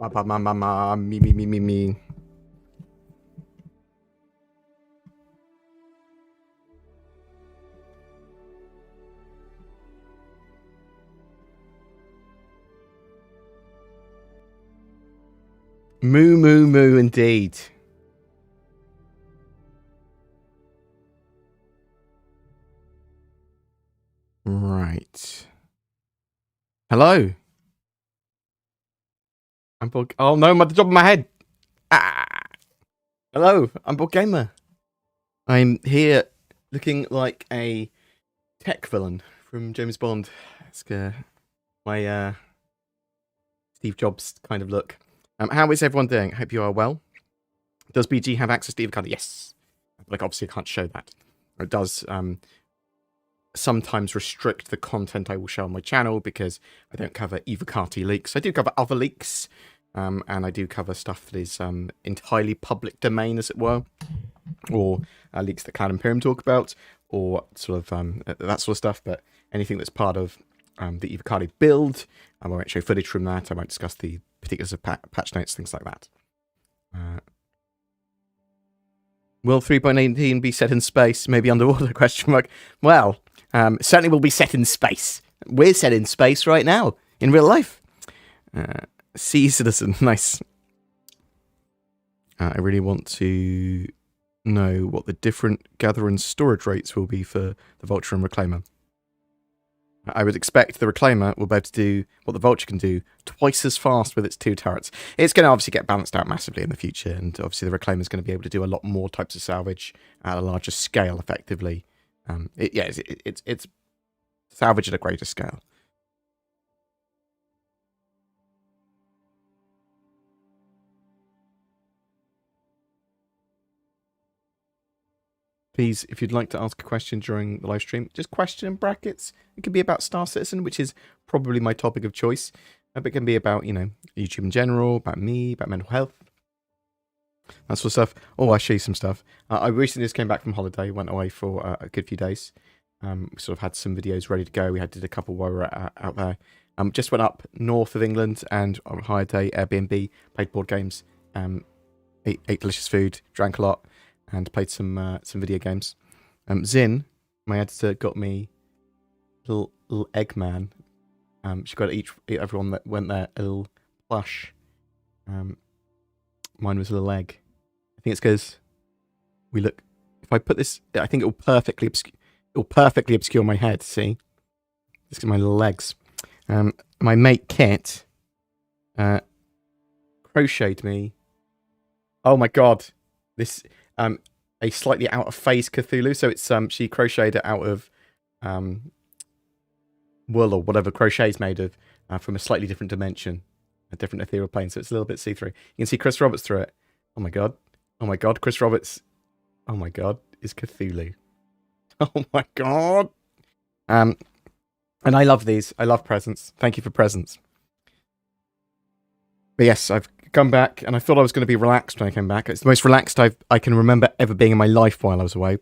Me. Moo, indeed. Right. Hello. I'm Bored. Oh no, I'm at the top of my head. Ah. Hello, I'm BoredGamer. I'm here looking like a tech villain from James Bond. It's my Steve Jobs kind of look. How is everyone doing? I hope you are well. Does BG have access to EvaCard? Yes. Like, obviously, I can't show that. It does sometimes restrict the content I will show on my channel because I don't cover EvaCard leaks. I do cover other leaks, and I do cover stuff that is entirely public domain, as it were, or leaks that Cloud Imperium talk about, or sort of that sort of stuff. But anything that's part of the EvaCard build, I won't show footage from that. I won't discuss the particulars of patch notes, things like that. Will 3.18 be set in space? Maybe underwater? Question mark. Well, certainly will be set in space. We're set in space right now, in real life. Sea citizen, nice. I really want to know what the different gather and storage rates will be for the Vulture and Reclaimer. I would expect the Reclaimer will be able to do what the Vulture can do twice as fast with its 2 turrets. It's going to obviously get balanced out massively in the future, and obviously the Reclaimer is going to be able to do a lot more types of salvage at a larger scale, effectively. It's salvage at a greater scale. Please, if you'd like to ask a question during the live stream, just question in brackets. It could be about Star Citizen, which is probably my topic of choice. But it can be about, you know, YouTube in general, about me, about mental health, that sort of stuff. Oh, I'll show you some stuff. I recently just came back from holiday, went away for a good few days. We sort of had some videos ready to go. We did a couple while we were out there. Just went up north of England and hired a Airbnb, played board games, ate delicious food, drank a lot, and played some video games. Zin, my editor, got me little Eggman. She got everyone that went there a little plush. Mine was a little egg. I think it's because we look. If I put this, I think it will perfectly obscure my head. See, this is my little legs. My mate Kit crocheted me. Oh my god, this a slightly out of phase Cthulhu. So it's she crocheted it out of wool or whatever crochet is made of, from a slightly different dimension, a different ethereal plane. So it's a little bit see through. You can see Chris Roberts through it. Oh my god, Chris Roberts. Oh my god, is Cthulhu. Oh my god. And I love these. I love presents. Thank you for presents. But yes, I've come back, and I thought I was going to be relaxed when I came back. It's the most relaxed I can remember ever being in my life while I was away.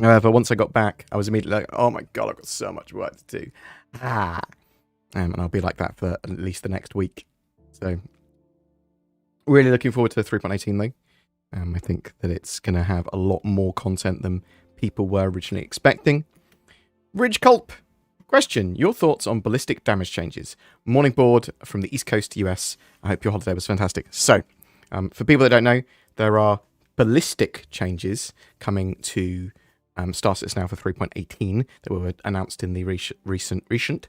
However, once I got back, I was immediately like, oh my god, I've got so much work to do. And I'll be like that for at least the next week. So, really looking forward to 3.18 though. I think that it's going to have a lot more content than people were originally expecting. Ridge Culp. Question, your thoughts on ballistic damage changes? Morning board from the East Coast US. I hope your holiday was fantastic. So, for people that don't know, there are ballistic changes coming to Star Citizen now for 3.18 that were announced in the recent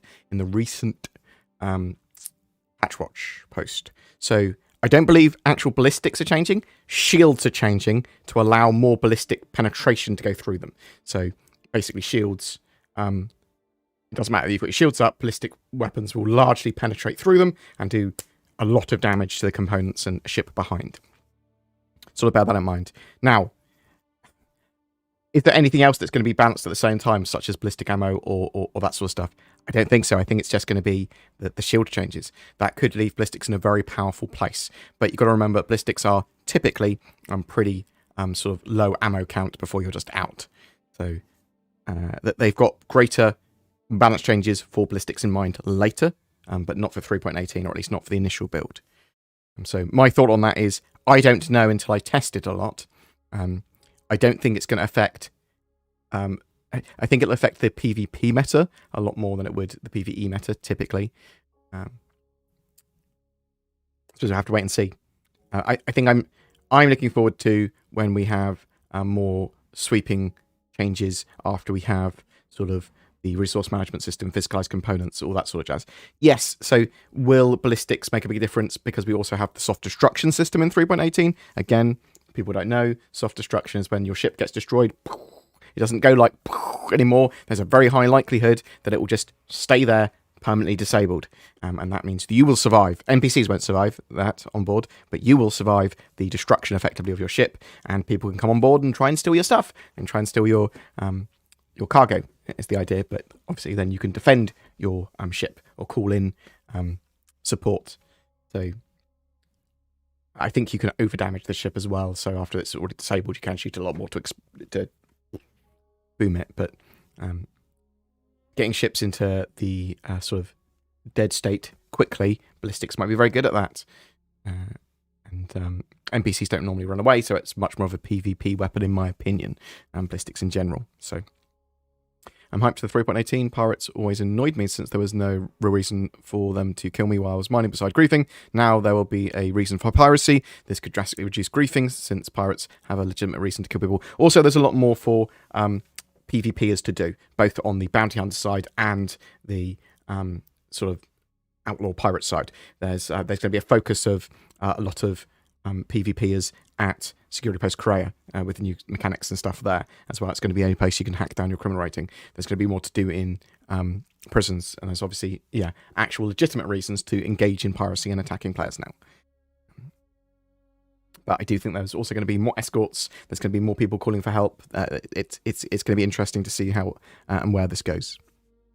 Patchwatch post. So, I don't believe actual ballistics are changing. Shields are changing to allow more ballistic penetration to go through them. So, basically shields... it doesn't matter. You've got your shields up, ballistic weapons will largely penetrate through them and do a lot of damage to the components and ship behind. Sort of bear that in mind. Now, is there anything else that's going to be balanced at the same time, such as ballistic ammo or that sort of stuff? I don't think so. I think it's just going to be the shield changes. That could leave ballistics in a very powerful place. But you've got to remember, ballistics are typically pretty sort of low ammo count before you're just out. So they've got greater balance changes for ballistics in mind later, but not for 3.18, or at least not for the initial build. So my thought on that is, I don't know until I test it a lot. I don't think it's going to affect... I think it'll affect the PvP meta a lot more than it would the PvE meta, typically. So we'll have to wait and see. I think I'm looking forward to when we have more sweeping changes after we have sort of the resource management system, physicalized components, all that sort of jazz. Yes, so will ballistics make a big difference because we also have the soft destruction system in 3.18? Again, people don't know, soft destruction is when your ship gets destroyed. It doesn't go like anymore. There's a very high likelihood that it will just stay there permanently disabled. And that means that you will survive. NPCs won't survive that on board, but you will survive the destruction effectively of your ship, and people can come on board and try and steal your stuff and try and steal your cargo is the idea. But obviously then you can defend your ship or call in support. So I think you can overdamage the ship as well. So after it's already disabled, you can shoot a lot more to boom it. But getting ships into the sort of dead state quickly, ballistics might be very good at that. And NPCs don't normally run away, so it's much more of a PvP weapon, in my opinion, ballistics in general. So I'm hyped for the 3.18. Pirates always annoyed me since there was no real reason for them to kill me while I was mining beside griefing. Now there will be a reason for piracy. This could drastically reduce griefing since pirates have a legitimate reason to kill people. Also, there's a lot more for PvPers to do, both on the bounty hunter side and the sort of outlaw pirate side. There's going to be a focus of a lot of PvPers at Security Post Korea with the new mechanics and stuff there as well. It's going to be any place you can hack down your criminal rating. There's going to be more to do in prisons, and there's obviously actual legitimate reasons to engage in piracy and attacking players now. But I do think there's also going to be more escorts. There's going to be more people calling for help. It's going to be interesting to see how and where this goes.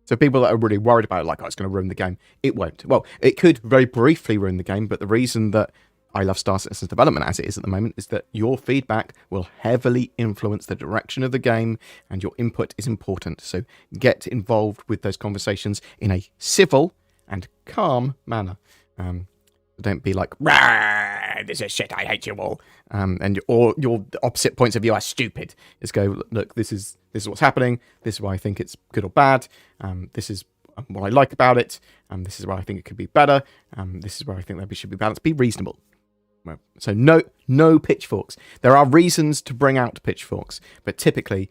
So people that are really worried about it, like, oh, it's going to ruin the game, it won't. Well, it could very briefly ruin the game, but the reason that I love Star Citizen's development as it is at the moment is that your feedback will heavily influence the direction of the game, and your input is important. So get involved with those conversations in a civil and calm manner. Don't be like, "Rah, this is shit, I hate you all," and your opposite points of view are stupid. Just go, look, this is what's happening. This is why I think it's good or bad. This is what I like about it. This is where I think it could be better. This is where I think there should be balance. Be reasonable. So no pitchforks. There are reasons to bring out pitchforks, but typically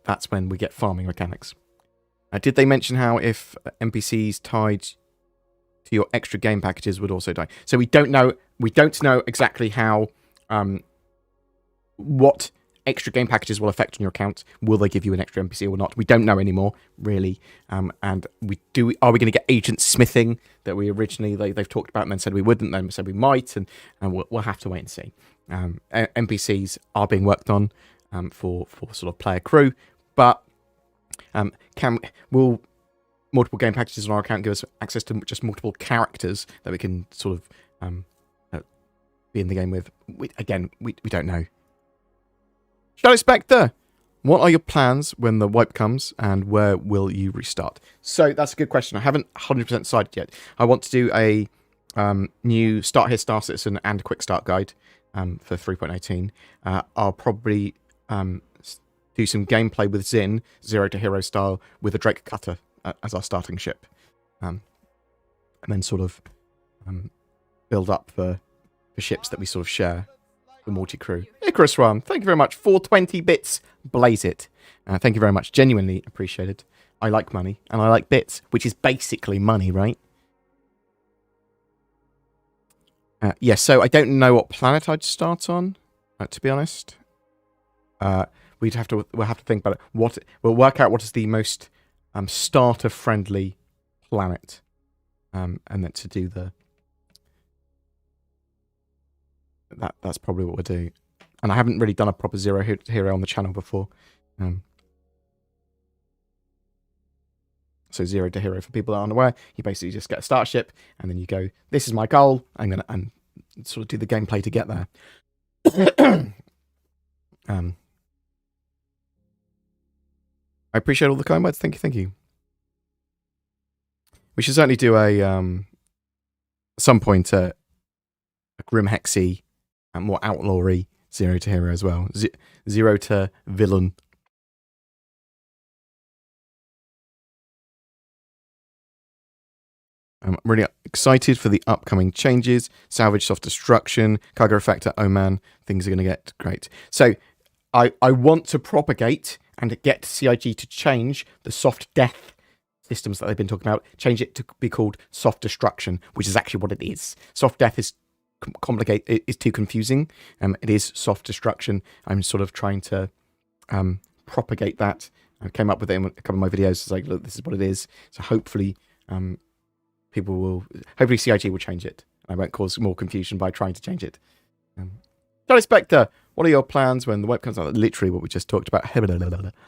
that's when we get farming mechanics. Did they mention how if NPCs tied to your extra game packages would also die? So we don't know. We don't know exactly how what extra game packages will affect on your account. Will they give you an extra NPC or not? We don't know anymore, really. And are we going to get agent smithing that we originally they've talked about and then said we wouldn't, then said we might, and we'll have to wait and see. NPCs are being worked on for sort of player crew, but will multiple game packages on our account give us access to just multiple characters that we can sort of be in the game with? We don't know. Shadow Spectre, what are your plans when the wipe comes, and where will you restart? So that's a good question. I haven't 100% decided yet. I want to do a new Start Here, Star Citizen and Quick Start guide for 3.18. I'll probably do some gameplay with Zin, Zero to Hero style, with a Drake Cutter as our starting ship. And then sort of build up for ships that we sort of share. The multi-crew. Icarus One, thank you very much. 420 bits, blaze it. Thank you very much. Genuinely appreciated. I like money, and I like bits, which is basically money, right? Yes, so I don't know what planet I'd start on, to be honest. We'll have to think about it. We'll work out what is the most starter-friendly planet, and then to do the... That's probably what we'll do. And I haven't really done a proper Zero Hero on the channel before. So Zero to Hero, for people that aren't aware, you basically just get a start ship, and then you go, this is my goal, and sort of do the gameplay to get there. I appreciate all the kind words. Thank you. We should certainly do a some point a Grim Hexy, and more outlawy Zero to Hero as well. Zero to Villain. I'm really excited for the upcoming changes. Salvage, soft destruction, cargo refactor. Oh man, things are going to get great. So I want to propagate and get CIG to change the soft death systems that they've been talking about. Change it to be called soft destruction, which is actually what it is. Soft death is complicated. It is too confusing. It is soft destruction. I'm sort of trying to propagate that. I came up with it in a couple of my videos. It's like, look, this is what it is. So hopefully, hopefully CIG will change it. I won't cause more confusion by trying to change it. Charlie Spectre, what are your plans when the web comes out? Literally what we just talked about.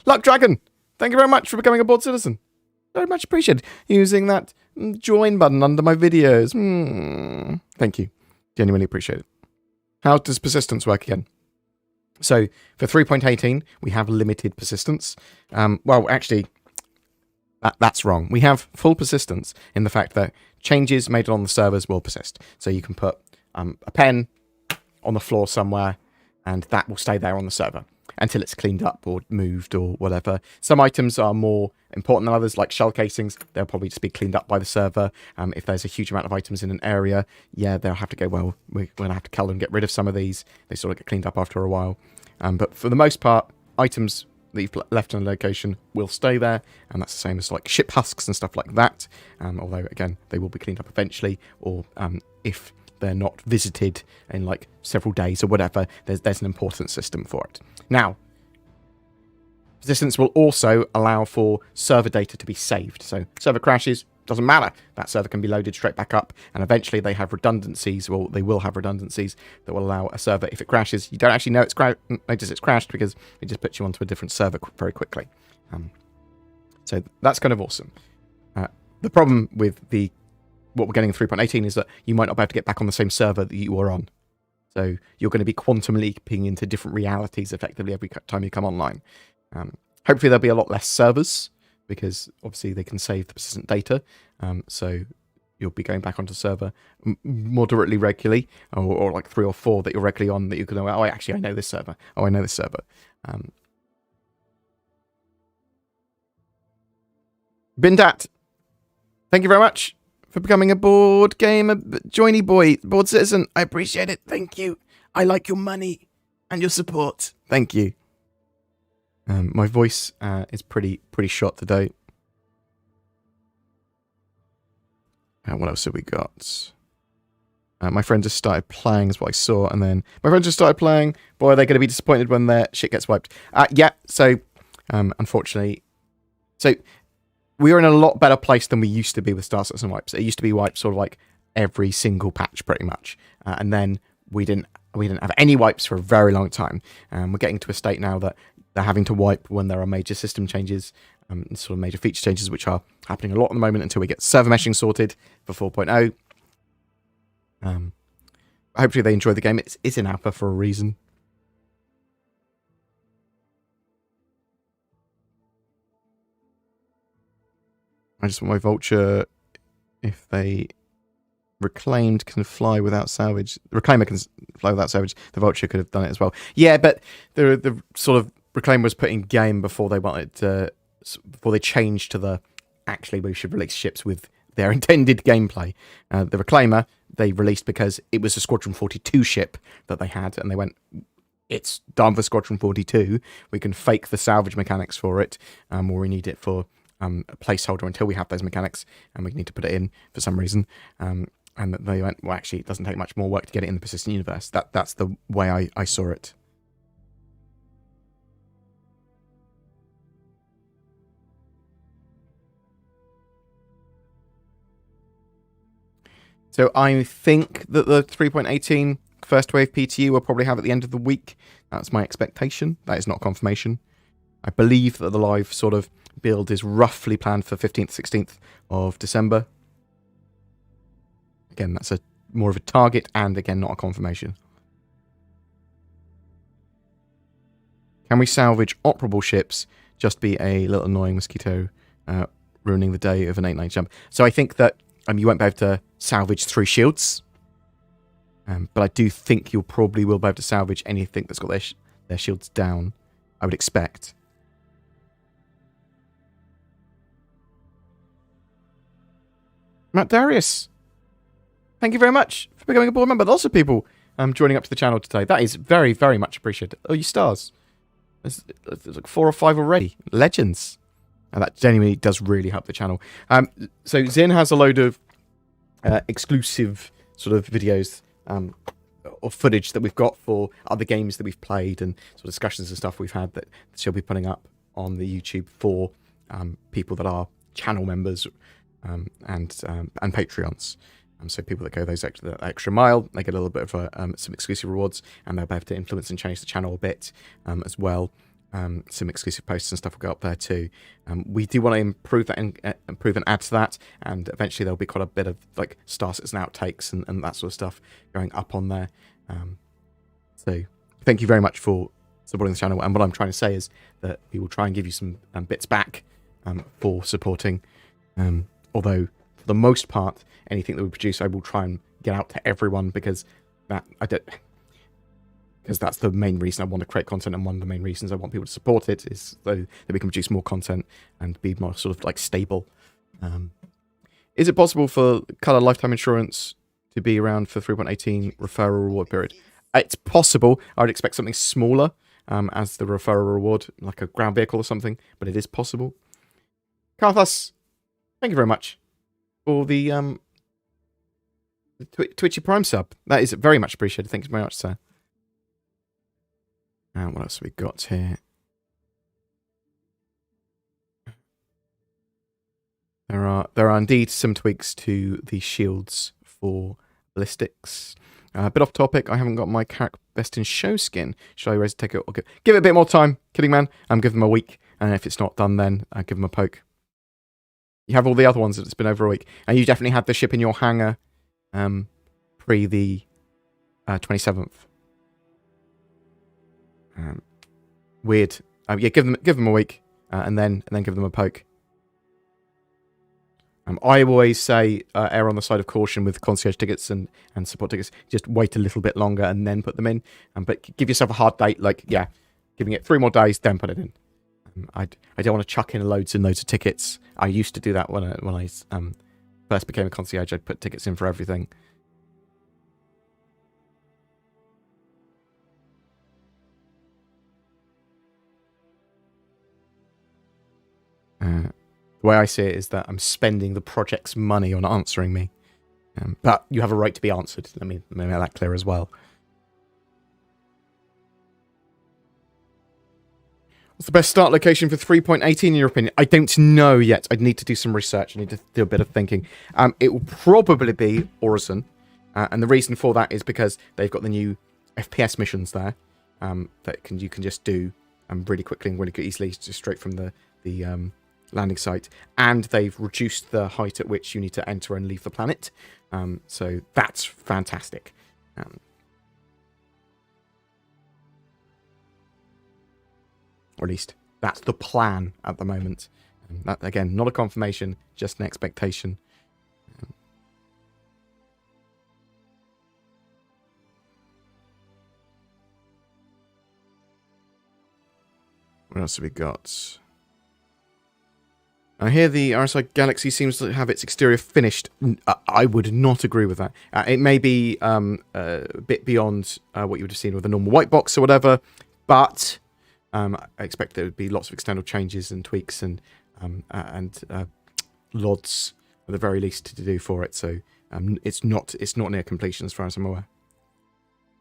Luck Dragon, thank you very much for becoming a board citizen. Very much appreciated. Using that join button under my videos. Thank you. Genuinely appreciate it. How does persistence work again? So for 3.18, we have limited persistence. Well, actually, that's wrong. We have full persistence in the fact that changes made on the servers will persist. So you can put a pen on the floor somewhere, and that will stay there on the server until it's cleaned up or moved or whatever. Some items are more important than others, like shell casings. They'll probably just be cleaned up by the server. If there's a huge amount of items in an area, yeah, they'll have to go, well, we're going to have to cull and get rid of some of these. They sort of get cleaned up after a while. But for the most part, items that you've left in a location will stay there, and that's the same as like ship husks and stuff like that. Although, again, they will be cleaned up eventually, or if they're not visited in like several days or whatever, there's an important system for it. Now, persistence will also allow for server data to be saved. So server crashes, doesn't matter. That server can be loaded straight back up, and eventually they have redundancies, or they will have redundancies that will allow a server, if it crashes, you don't actually know notice it's crashed because it just puts you onto a different server very quickly. So that's kind of awesome. The problem with what we're getting in 3.18 is that you might not be able to get back on the same server that you were on. So you're going to be quantum leaping into different realities effectively every time you come online. Hopefully there'll be a lot less servers, because obviously they can save the persistent data. So you'll be going back onto server moderately regularly, or like 3 or 4 that you're regularly on, that you can know, oh, actually, I know this server. Oh, I know this server. Bindat, thank you very much for becoming a board gamer, joiny boy, board citizen. I appreciate it. Thank you. I like your money and your support. Thank you. My voice is pretty shot today. What else have we got? My friend just started playing is what I saw, and then my friend just started playing. Boy, are they going to be disappointed when their shit gets wiped. Yeah, so unfortunately, so we are in a lot better place than we used to be with Star Citizen wipes. It used to be wiped sort of like every single patch pretty much, and then we didn't have any wipes for a very long time. We're getting to a state now that they're having to wipe when there are major system changes, sort of major feature changes, which are happening a lot at the moment until we get server meshing sorted for 4.0. Hopefully they enjoy the game. It's in alpha for a reason. I just want my vulture, if they reclaimed, can fly without salvage. The reclaimer can fly without salvage. The vulture could have done it as well. Yeah, but the sort of reclaimer was put in game before they wanted to, before they changed to the, actually we should release ships with their intended gameplay. The reclaimer they released because it was a Squadron 42 ship that they had, and they went, it's done for Squadron 42. We can fake the salvage mechanics for it, or we need it for a placeholder until we have those mechanics, and we need to put it in for some reason. And they went, well, actually, it doesn't take much more work to get it in the persistent universe. That's the way I saw it. So I think that the 3.18 first wave PTU will probably have at the end of the week. That's my expectation. That is not confirmation. I believe that the live sort of build is roughly planned for 15th, 16th of December. Again, that's more of a target, and again, not a confirmation. Can we salvage operable ships? Just be a little annoying mosquito ruining the day of an 8-9 jump. So I think that you won't be able to salvage through shields. But I do think you'll probably will be able to salvage anything that's got their shields down, I would expect. Matt Darius, thank you very much for becoming a board member. Lots of people joining up to the channel today. That is very, very much appreciated. Oh, you stars. There's like 4 or 5 already. Legends. And that genuinely does really help the channel. So Zin has a load of exclusive sort of videos or footage that we've got for other games that we've played and sort of discussions and stuff we've had that she'll be putting up on the YouTube for people that are channel members and Patreons. So people that go that extra mile, they get a little bit of some exclusive rewards, and they'll be able to influence and change the channel a bit as well. Some exclusive posts and stuff will go up there too. We do want to improve that and improve and add to that, and eventually there'll be quite a bit of like starters and outtakes and that sort of stuff going up on there. So thank you very much for supporting the channel. And what I'm trying to say is that we will try and give you some bits back for supporting. Although for the most part, anything that we produce, I will try and get out to everyone because that's the main reason I want to create content, and one of the main reasons I want people to support it is so that we can produce more content and be more sort of like stable. Is it possible for Colour Lifetime Insurance to be around for 3.18 referral reward period? It's possible. I would expect something smaller as the referral reward, like a ground vehicle or something, but it is possible. Carthus, thank you very much for the Twitchy Prime sub. That is very much appreciated. Thank you very much, sir. And what else have we got here? There are indeed some tweaks to the shields for ballistics. A bit off topic. I haven't got my character best in show skin. Should I raise take it? Give it a bit more time. Kidding, man. Give them a week, and if it's not done, then give them a poke. You have all the other ones that it's been over a week, and you definitely had the ship in your hangar pre the 27th. Weird. Yeah, give them a week, and then give them a poke. I always say err on the side of caution with concierge tickets and support tickets. Just wait a little bit longer and then put them in. But give yourself a hard date. Like, yeah, giving it 3 more days, then put it in. I don't want to chuck in loads and loads of tickets. I used to do that when I first became a concierge. I'd put tickets in for everything. The way I see it is that I'm spending the project's money on answering me. But you have a right to be answered. Let me make that clear as well. What's the best start location for 3.18 in your opinion? I don't know yet. I'd need to do some research. I need to do a bit of thinking. It will probably be Orison. And the reason for that is because they've got the new FPS missions there that you can just do really quickly and really easily, just straight from the landing site, and they've reduced the height at which you need to enter and leave the planet. So that's fantastic. Or at least that's the plan at the moment. That, again, not a confirmation, just an expectation. What else have we got? I hear the RSI Galaxy seems to have its exterior finished. I would not agree with that. It may be a bit beyond what you would have seen with a normal white box or whatever, but I expect there would be lots of external changes and tweaks and LODs at the very least to do for it. So it's not near completion as far as I'm aware.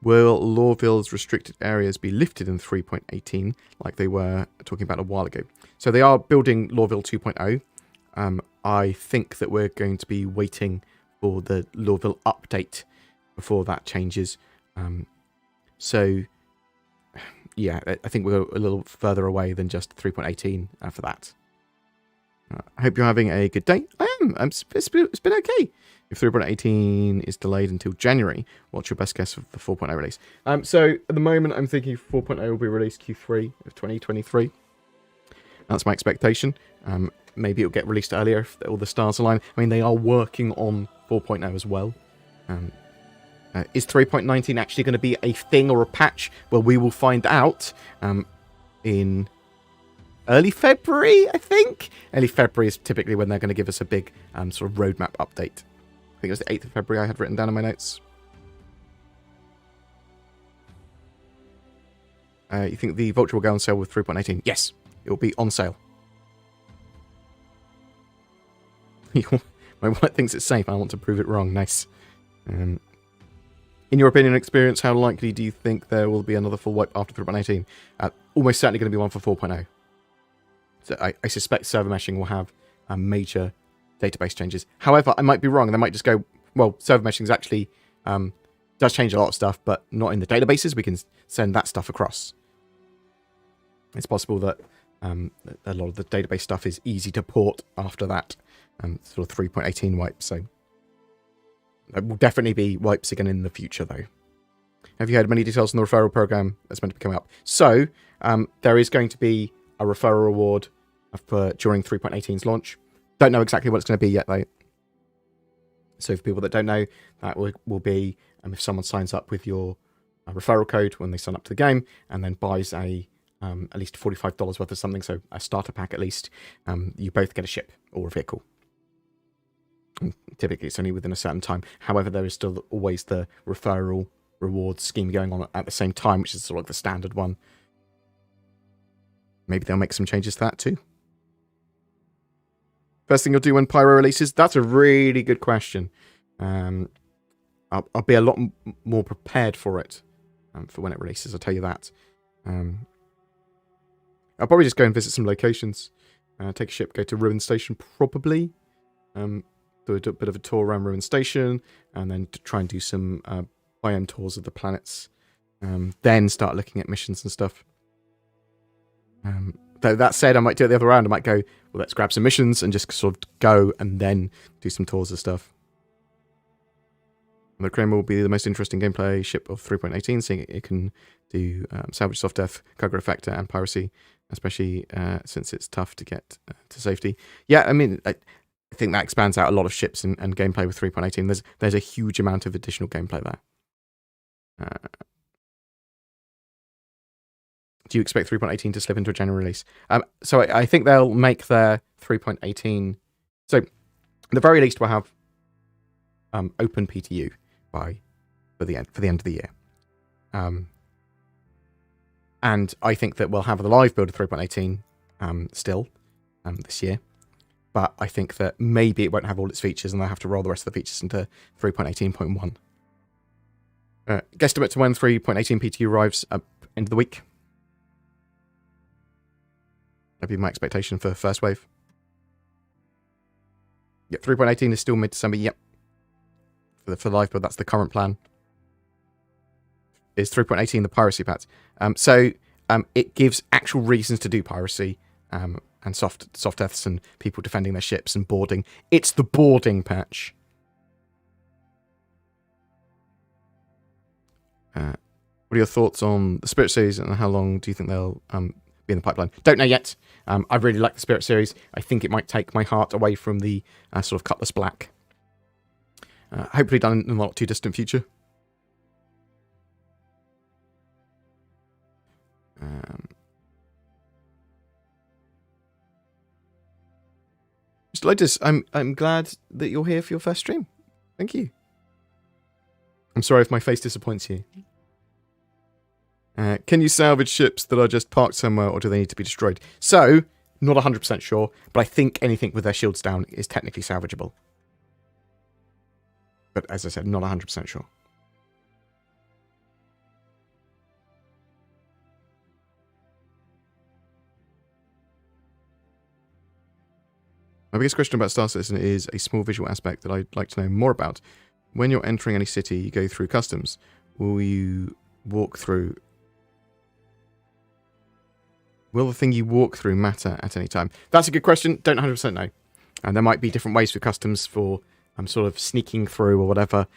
Will Lorville's restricted areas be lifted in 3.18 like they were talking about a while ago? So they are building Lorville 2.0. I think that we're going to be waiting for the Lorville update before that changes. So, yeah, I think we're a little further away than just 3.18 for that. I hope you're having a good day. I am. It's been okay. If 3.18 is delayed until January, what's your best guess of the 4.0 release? So at the moment, I'm thinking 4.0 will be released Q3 of 2023. That's my expectation. Maybe it'll get released earlier if all the stars align. I mean, they are working on 4.0 as well. Is 3.19 actually going to be a thing or a patch? Well, we will find out in early February, I think. Early February is typically when they're going to give us a big sort of roadmap update. I think it was the 8th of February I had written down in my notes. You think the Vulture will go on sale with 3.18? Yes, it will be on sale. My wallet thinks it's safe. I want to prove it wrong. Nice. In your opinion and experience, how likely do you think there will be another full wipe after 3.18? Almost certainly going to be one for 4.0. So I suspect server meshing will have major database changes. However, I might be wrong. They might just go, well, server meshing is actually does change a lot of stuff, but not in the databases. We can send that stuff across. It's possible that a lot of the database stuff is easy to port after that sort of 3.18 wipe. So there will definitely be wipes again in the future, though. Have you heard many details on the referral program that's meant to be coming up? So there is going to be a referral reward for during 3.18's launch. Don't know exactly what it's going to be yet, though. So for people that don't know, that will be if someone signs up with your referral code when they sign up to the game and then buys at least $45 worth of something, so a starter pack at least, you both get a ship or a vehicle. And typically it's only within a certain time. However, there is still always the referral reward scheme going on at the same time, which is sort of like the standard one. Maybe they'll make some changes to that too. First thing you'll do when Pyro releases? That's a really good question. I'll be a lot more prepared for it for when it releases, I'll tell you that. I'll probably just go and visit some locations. Take a ship, go to Ruin Station, probably. Do a bit of a tour around Ruin Station, and then to try and do some biome tours of the planets. Then start looking at missions and stuff. Though that said, I might do it the other way around. I might go, well, let's grab some missions and just sort of go and then do some tours of stuff. The Kramer will be the most interesting gameplay ship of 3.18, seeing it can do salvage, soft death, cargo effector, and piracy, especially since it's tough to get to safety. Yeah, I mean, I think that expands out a lot of ships and gameplay with 3.18. There's a huge amount of additional gameplay there. Do you expect 3.18 to slip into a January release? So I think they'll make their 3.18... So, at the very least, we'll have open PTU for the end of the year. And I think that we'll have the live build of 3.18 still this year. But I think that maybe it won't have all its features and they'll have to roll the rest of the features into 3.18.1. Guesstimate to when 3.18 PTU arrives at end of the week. That'd be my expectation for first wave. Yep, 3.18 is still mid-December, yep. For live build, that's the current plan. Is 3.18 the piracy patch? So it gives actual reasons to do piracy and soft deaths and people defending their ships and boarding. It's the boarding patch. What are your thoughts on the Spirit series and how long do you think they'll be in the pipeline? Don't know yet. I really like the Spirit series. I think it might take my heart away from the sort of Cutlass Black. Hopefully done in a not too distant future. Mr. Lotus, I'm glad that you're here for your first stream. Thank you. I'm sorry if my face disappoints you. Can you salvage ships that are just parked somewhere, or do they need to be destroyed? So, not 100% sure, but I think anything with their shields down is technically salvageable. But as I said, not 100% sure. My biggest question about Star Citizen is a small visual aspect that I'd like to know more about. When you're entering any city, you go through customs. Will you walk through... Will the thing you walk through matter at any time? That's a good question. Don't 100% know. And there might be different ways for customs for sort of sneaking through or whatever.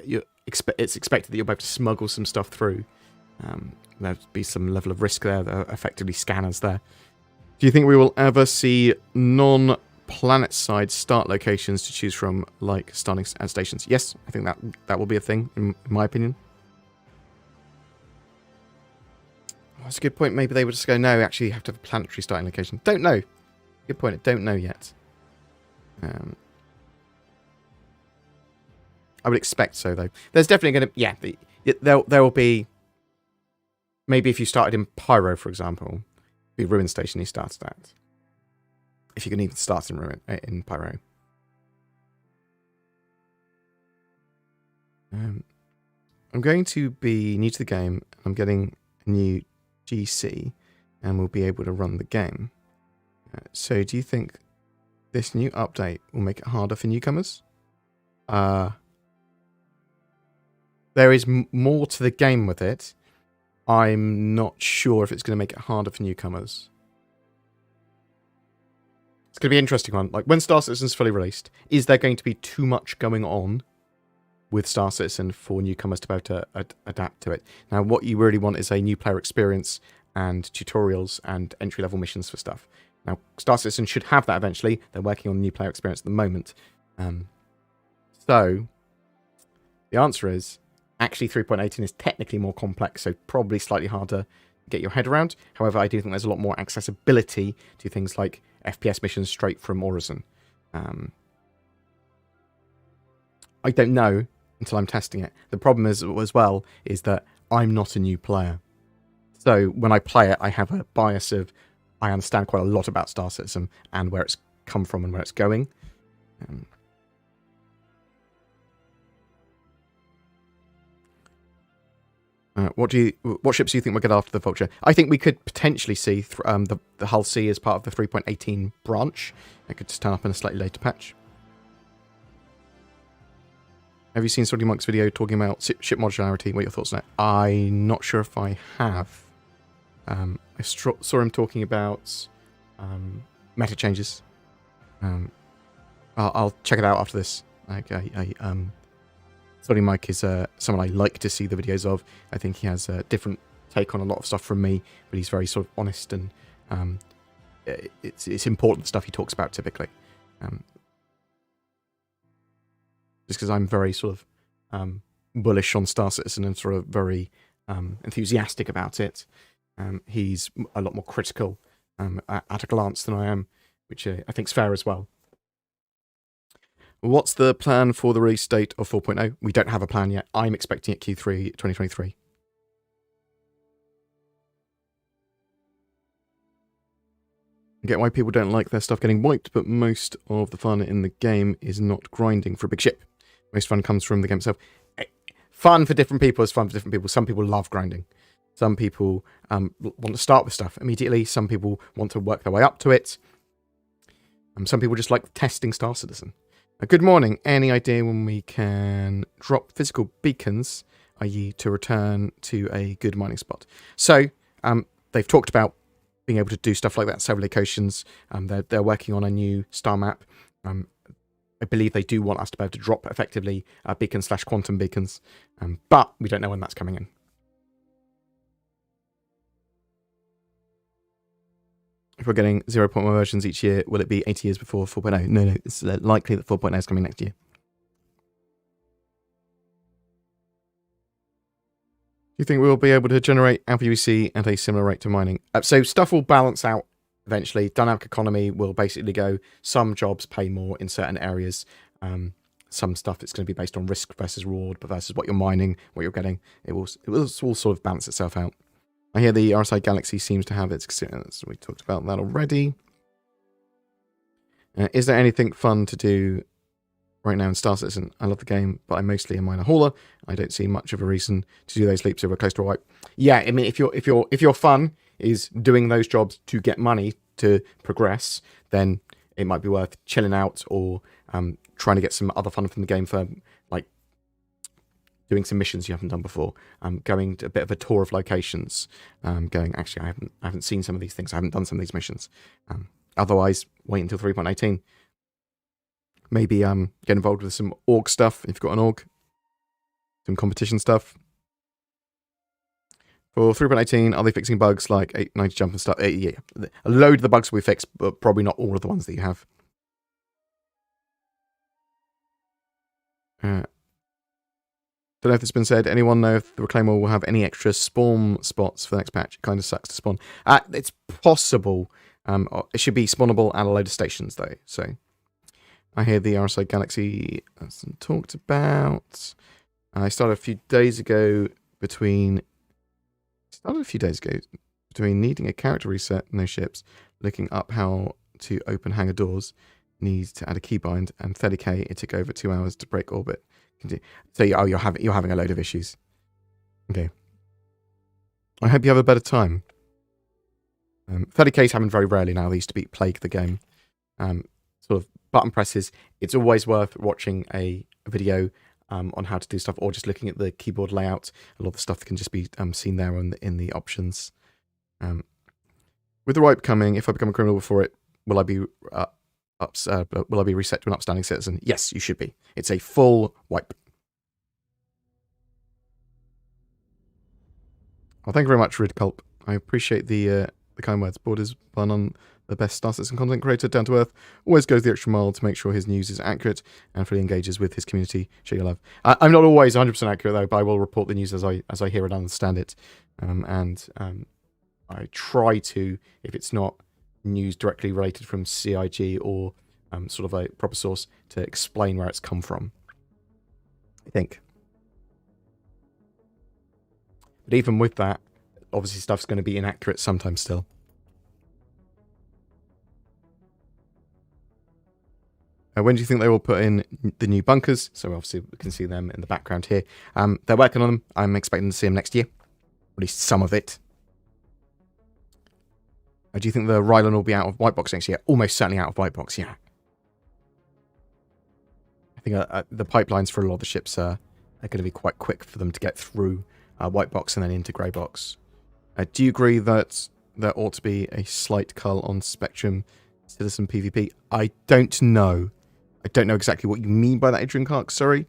It's expected that you'll be able to smuggle some stuff through. There'll be some level of risk there. There are effectively scanners there. Do you think we will ever see planet-side start locations to choose from, like starting stations. Yes, I think that will be a thing, in my opinion. Oh, that's a good point. Maybe they would just go, no, actually you have to have a planetary starting location. Don't know. Good point. I don't know yet. I would expect so, though. There's definitely going to... Yeah, there will be... Maybe if you started in Pyro, for example, the Ruin Station you started at. If you can even start in Pyro. I'm going to be new to the game. I'm getting a new GC, and we'll be able to run the game. So do you think this new update will make it harder for newcomers? There is more to the game with it. I'm not sure if it's going to make it harder for newcomers. It's going to be an interesting one. Like, when Star Citizen's fully released, is there going to be too much going on with Star Citizen for newcomers to be able to adapt to it? Now, what you really want is a new player experience and tutorials and entry-level missions for stuff. Now, Star Citizen should have that eventually. They're working on new player experience at the moment. So, the answer is, actually 3.18 is technically more complex, so probably slightly harder to get your head around. However, I do think there's a lot more accessibility to things like FPS missions straight from Horizon. I don't know until I'm testing it. The problem is, as well, is that I'm not a new player. So when I play it, I have a bias of, I understand quite a lot about Star Citizen and where it's come from and where it's going. What ships do you think we'll get after the Vulture? I think we could potentially see the Hull C as part of the 3.18 branch. It could just turn up in a slightly later patch. Have you seen Soggy Monk's video talking about ship modularity? What are your thoughts on it? I'm not sure if I have. I saw him talking about meta changes. I'll check it out after this. Soggy Mike is someone I like to see the videos of. I think he has a different take on a lot of stuff from me, but he's very sort of honest, and it's important stuff he talks about typically. Just because I'm very sort of bullish on Star Citizen and sort of very enthusiastic about it, he's a lot more critical at a glance than I am, which I think is fair as well. What's the plan for the release date of 4.0? We don't have a plan yet. I'm expecting it Q3 2023. I get why people don't like their stuff getting wiped, but most of the fun in the game is not grinding for a big ship. Most fun comes from the game itself. Fun for different people is fun for different people. Some people love grinding. Some people want to start with stuff immediately. Some people want to work their way up to it. Some people just like testing Star Citizen. Good morning. Any idea when we can drop physical beacons, i.e. to return to a good mining spot? So, they've talked about being able to do stuff like that at several locations. They're working on a new star map. I believe they do want us to be able to drop, effectively, beacon/quantum beacons. But we don't know when that's coming in. If we're getting 0.1 versions each year, will it be 80 years before 4.0? No, it's likely that 4.0 is coming next year. Do you think we'll be able to generate alpha UC at a similar rate to mining? So stuff will balance out eventually. Dynamic economy will basically go, some jobs pay more in certain areas. Some stuff it's going to be based on risk versus reward, but versus what you're mining, what you're getting. It will all sort of balance itself out. I hear the RSI Galaxy seems to have its experience. We talked about that already. Is there anything fun to do right now in Star Citizen? I love the game, but I'm mostly a minor hauler. I don't see much of a reason to do those leaps if we're close to a wipe. Yeah, I mean, if your fun is doing those jobs to get money to progress, then it might be worth chilling out or trying to get some other fun from the game for, like, doing some missions you haven't done before, going to a bit of a tour of locations, going, actually, I haven't seen some of these things, I haven't done some of these missions. Otherwise, wait until 3.18. Maybe get involved with some org stuff, if you've got an org. Some competition stuff. For 3.18, are they fixing bugs like 890 jump and stuff? Yeah, a load of the bugs will be fixed, but probably not all of the ones that you have. Don't know if it's been said. Anyone know if the Reclaimer will have any extra spawn spots for the next patch? It kind of sucks to spawn. It's possible. It should be spawnable at a load of stations, though. So I hear the RSI Galaxy has been talked about. I started a few days ago between needing a character reset, no ships, looking up how to open hangar doors, needs to add a keybind, and 30k, it took over 2 hours to break orbit. So you're having a load of issues. Okay. I hope you have a better time. 30k's happen very rarely now. They used to be plague the game. Sort of button presses. It's always worth watching a video on how to do stuff, or just looking at the keyboard layout. A lot of the stuff can just be seen there in the options. With the wipe coming, if I become a criminal before it, will I be reset to an upstanding citizen? Yes, you should be. It's a full wipe. Well, thank you very much, Rid Culp. I appreciate the kind words. Borders one on the best Star Citizen content creator, down to earth, always goes the extra mile to make sure his news is accurate and fully engages with his community. Show your love. I'm not always 100% accurate though, but I will report the news as I hear it and understand it. I try to, if it's not news directly related from CIG or sort of a proper source, to explain where it's come from. I think. But even with that, obviously stuff's going to be inaccurate sometimes still. When do you think they will put in the new bunkers? So obviously we can see them in the background here. They're working on them. I'm expecting to see them next year. At least some of it. Do you think the Rylan will be out of white box next year? Almost certainly out of white box, yeah. I think the pipelines for a lot of the ships are going to be quite quick for them to get through white box and then into grey box. Do you agree that there ought to be a slight cull on Spectrum Citizen PvP? I don't know. I don't know exactly what you mean by that, Adrian Clark, sorry.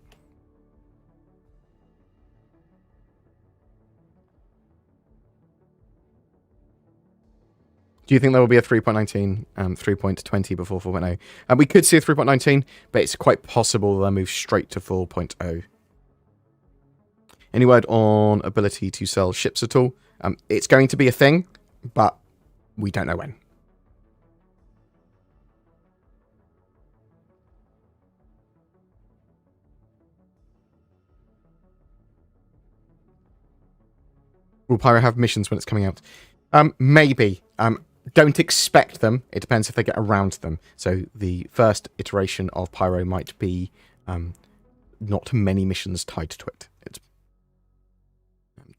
Do you think there will be a 3.19, 3.20 before 4.0? And we could see a 3.19, but it's quite possible they'll move straight to 4.0. Any word on ability to sell ships at all? It's going to be a thing, but we don't know when. Will Pyro have missions when it's coming out? Maybe. Don't expect them. It depends if they get around them. So the first iteration of Pyro might be not many missions tied to it.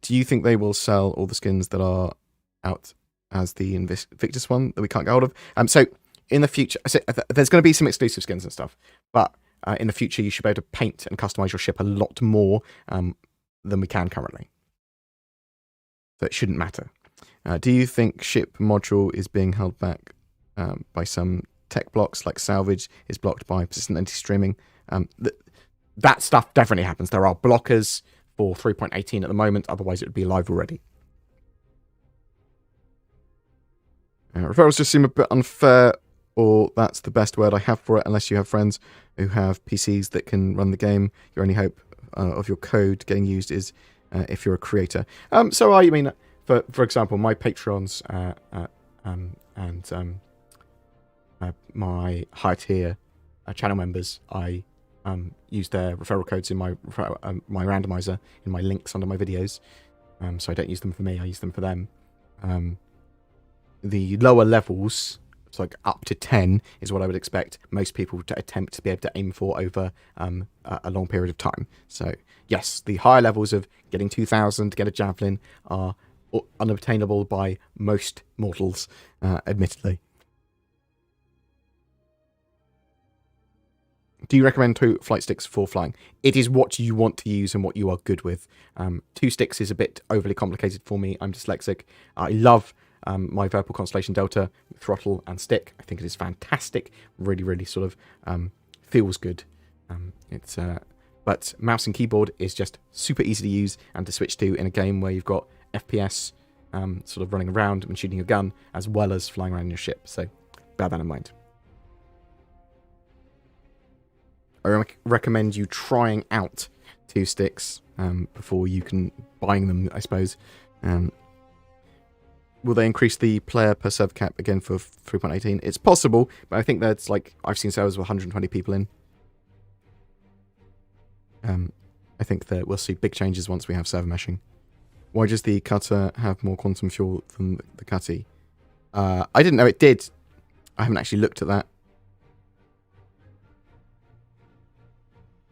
Do you think they will sell all the skins that are out as the Invictus one that we can't get hold of? So in the future, there's going to be some exclusive skins and stuff, but in the future you should be able to paint and customize your ship a lot more than we can currently. So it shouldn't matter. Do you think ship module is being held back by some tech blocks, like salvage is blocked by persistent anti-streaming? That stuff definitely happens. There are blockers for 3.18 at the moment, otherwise it would be live already. Referrals just seem a bit unfair, or that's the best word I have for it, unless you have friends who have PCs that can run the game. Your only hope of your code getting used is if you're a creator. So I mean, for example, my patrons and my high tier channel members, I use their referral codes in my randomizer in my links under my videos. So I don't use them for me, I use them for them. The lower levels, it's like up to 10, is what I would expect most people to attempt to be able to aim for over a long period of time. So yes, the higher levels of getting 2,000 to get a javelin are unobtainable by most mortals, admittedly. Do you recommend 2 flight sticks for flying? It is what you want to use and what you are good with. 2 sticks is a bit overly complicated for me. I'm dyslexic. I love my Virpal Constellation Delta throttle and stick. I think it is fantastic. Really, really sort of feels good. But mouse and keyboard is just super easy to use and to switch to in a game where you've got FPS sort of running around and shooting your gun, as well as flying around in your ship. So bear that in mind. I recommend you trying out 2 sticks before you can buying them, I suppose. Will they increase the player per server cap again for 3.18? It's possible, but I think that's like, I've seen servers with 120 people in. I think that we'll see big changes once we have server meshing. Why does the cutter have more quantum fuel than the cutty? I didn't know it did. I haven't actually looked at that.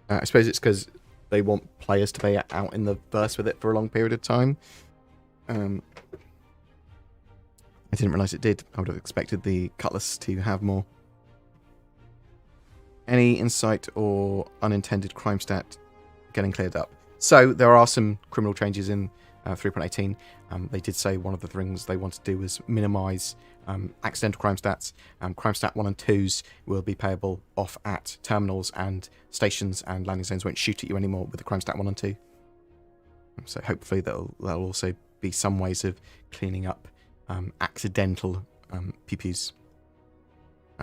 I suppose it's because they want players to be out in the verse with it for a long period of time. I didn't realise it did. I would have expected the Cutlass to have more. Any insight or unintended crime stat getting cleared up? So there are some criminal changes in 3.18. They did say one of the things they want to do was minimise accidental crime stats. Crime stat 1 and 2s will be payable off at terminals, and stations and landing zones won't shoot at you anymore with the crime stat 1 and 2. So hopefully that'll also be some ways of cleaning up accidental PPs.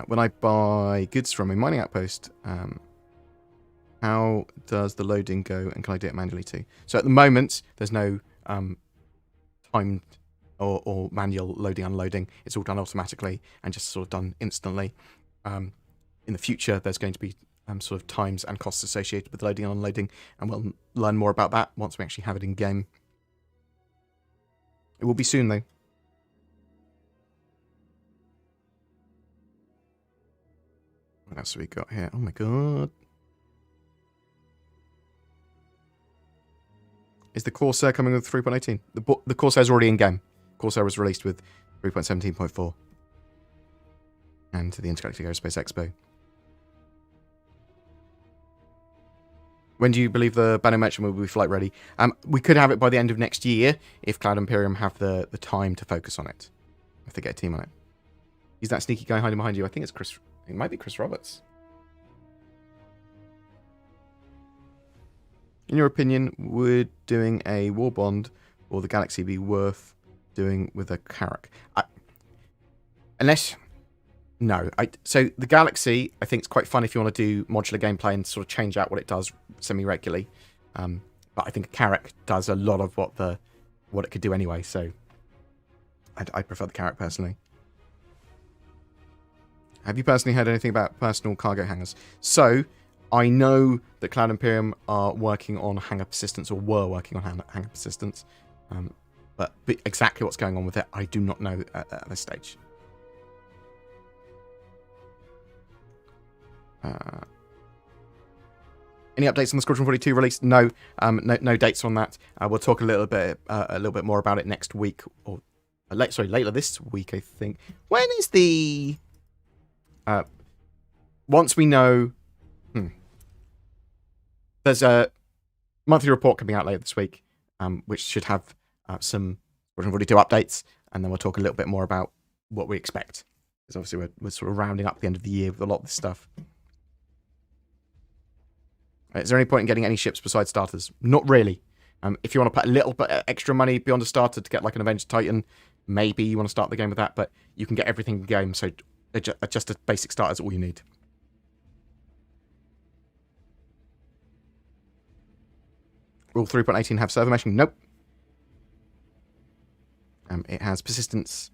When I buy goods from a mining outpost, how does the loading go, and can I do it manually too? So at the moment, there's no timed or manual loading, unloading. It's all done automatically and just sort of done instantly. In the future, there's going to be sort of times and costs associated with loading and unloading, and we'll learn more about that once we actually have it in game. It will be soon, though. What else have we got here? Oh my god. Is the Corsair coming with 3.18? The Corsair is already in game. Corsair was released with 3.17.4. And the Intergalactic Aerospace Expo. When do you believe the Banner Merchant will be flight ready? We could have it by the end of next year if Cloud Imperium have the time to focus on it. If they get a team on it. He's that sneaky guy hiding behind you. I think it's Chris. It might be Chris Roberts. In your opinion, would doing a war bond or the Galaxy be worth doing with a Carrack? So the Galaxy, I think, is quite fun if you want to do modular gameplay and sort of change out what it does semi-regularly. But I think a Carrack does a lot of what it could do anyway. So I prefer the Carrack personally. Have you personally heard anything about personal cargo hangars? So I know that Cloud Imperium are working on hangar persistence, or were working on hangar persistence. But exactly what's going on with it, I do not know at this stage. Any updates on the Squadron 42 release? No, no dates on that. We'll talk a little bit more about it next week, or later this week, I think. When is the? Once we know, there's a monthly report coming out later this week, which should have some Squadron 42 updates, and then we'll talk a little bit more about what we expect. Because obviously we're sort of rounding up the end of the year with a lot of this stuff. Is there any point in getting any ships besides starters? Not really. If you want to put a little bit extra money beyond a starter to get like an Avenger Titan, maybe you want to start the game with that, but you can get everything in game, so just a basic starter is all you need. Will 3.18 have server meshing? Nope. It has persistent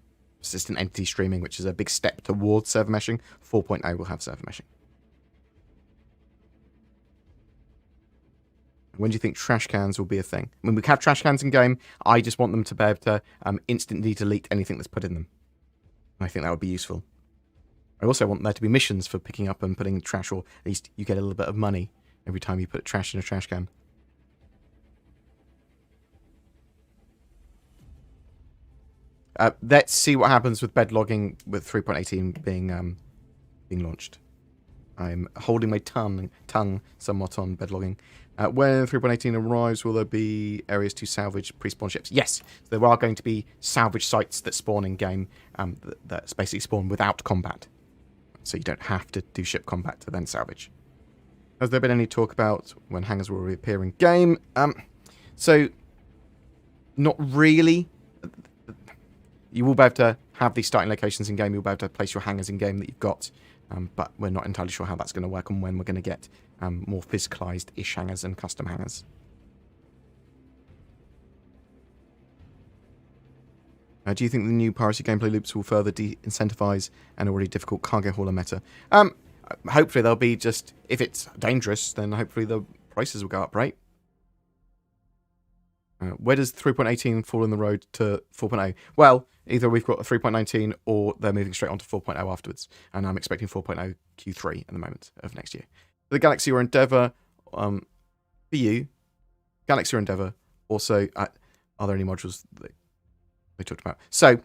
entity streaming, which is a big step towards server meshing. 4.0 will have server meshing. When do you think trash cans will be a thing? When we have trash cans in game, I just want them to be able to instantly delete anything that's put in them. I think that would be useful. I also want there to be missions for picking up and putting trash, or at least you get a little bit of money every time you put trash in a trash can. Let's see what happens with bed logging with 3.18 being launched. I'm holding my tongue somewhat on bed logging. When 3.18 arrives, will there be areas to salvage pre-spawn ships? Yes, there are going to be salvage sites that spawn in game that basically spawn without combat. So you don't have to do ship combat to then salvage. Has there been any talk about when hangars will reappear in game? So, not really. You will be able to have these starting locations in game. You'll be able to place your hangars in game that you've got but we're not entirely sure how that's going to work and when we're going to get more physicalized-ish hangers and custom hangers. Do you think the new piracy gameplay loops will further de-incentivize an already difficult cargo hauler meta? Hopefully they'll be just, if it's dangerous, then hopefully the prices will go up, right? Where does 3.18 fall in the road to 4.0? Well, either we've got a 3.19 or they're moving straight on to 4.0 afterwards. And I'm expecting 4.0 Q3 at the moment of next year. The Galaxy or Endeavour, for you, Galaxy or Endeavour, also, are there any modules that we talked about? So,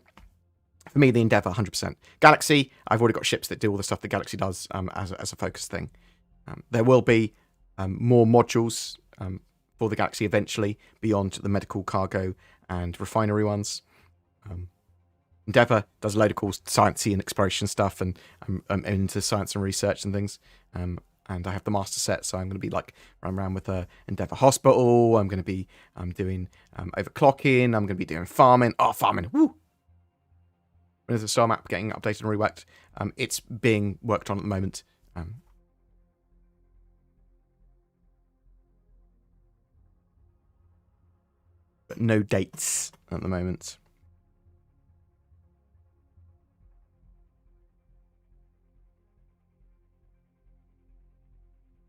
for me, the Endeavour, 100%. Galaxy, I've already got ships that do all the stuff that Galaxy does as a focus thing. There will be more modules for the Galaxy eventually, beyond the medical, cargo, and refinery ones. Endeavour does a load of cool sciencey and exploration stuff, and into science and research and things. And I have the master set, so I'm going to be like running around with Endeavour Hospital. I'm going to be doing overclocking. I'm going to be doing farming. Oh, farming! Woo! When is the star map getting updated and reworked? It's being worked on at the moment. But no dates at the moment.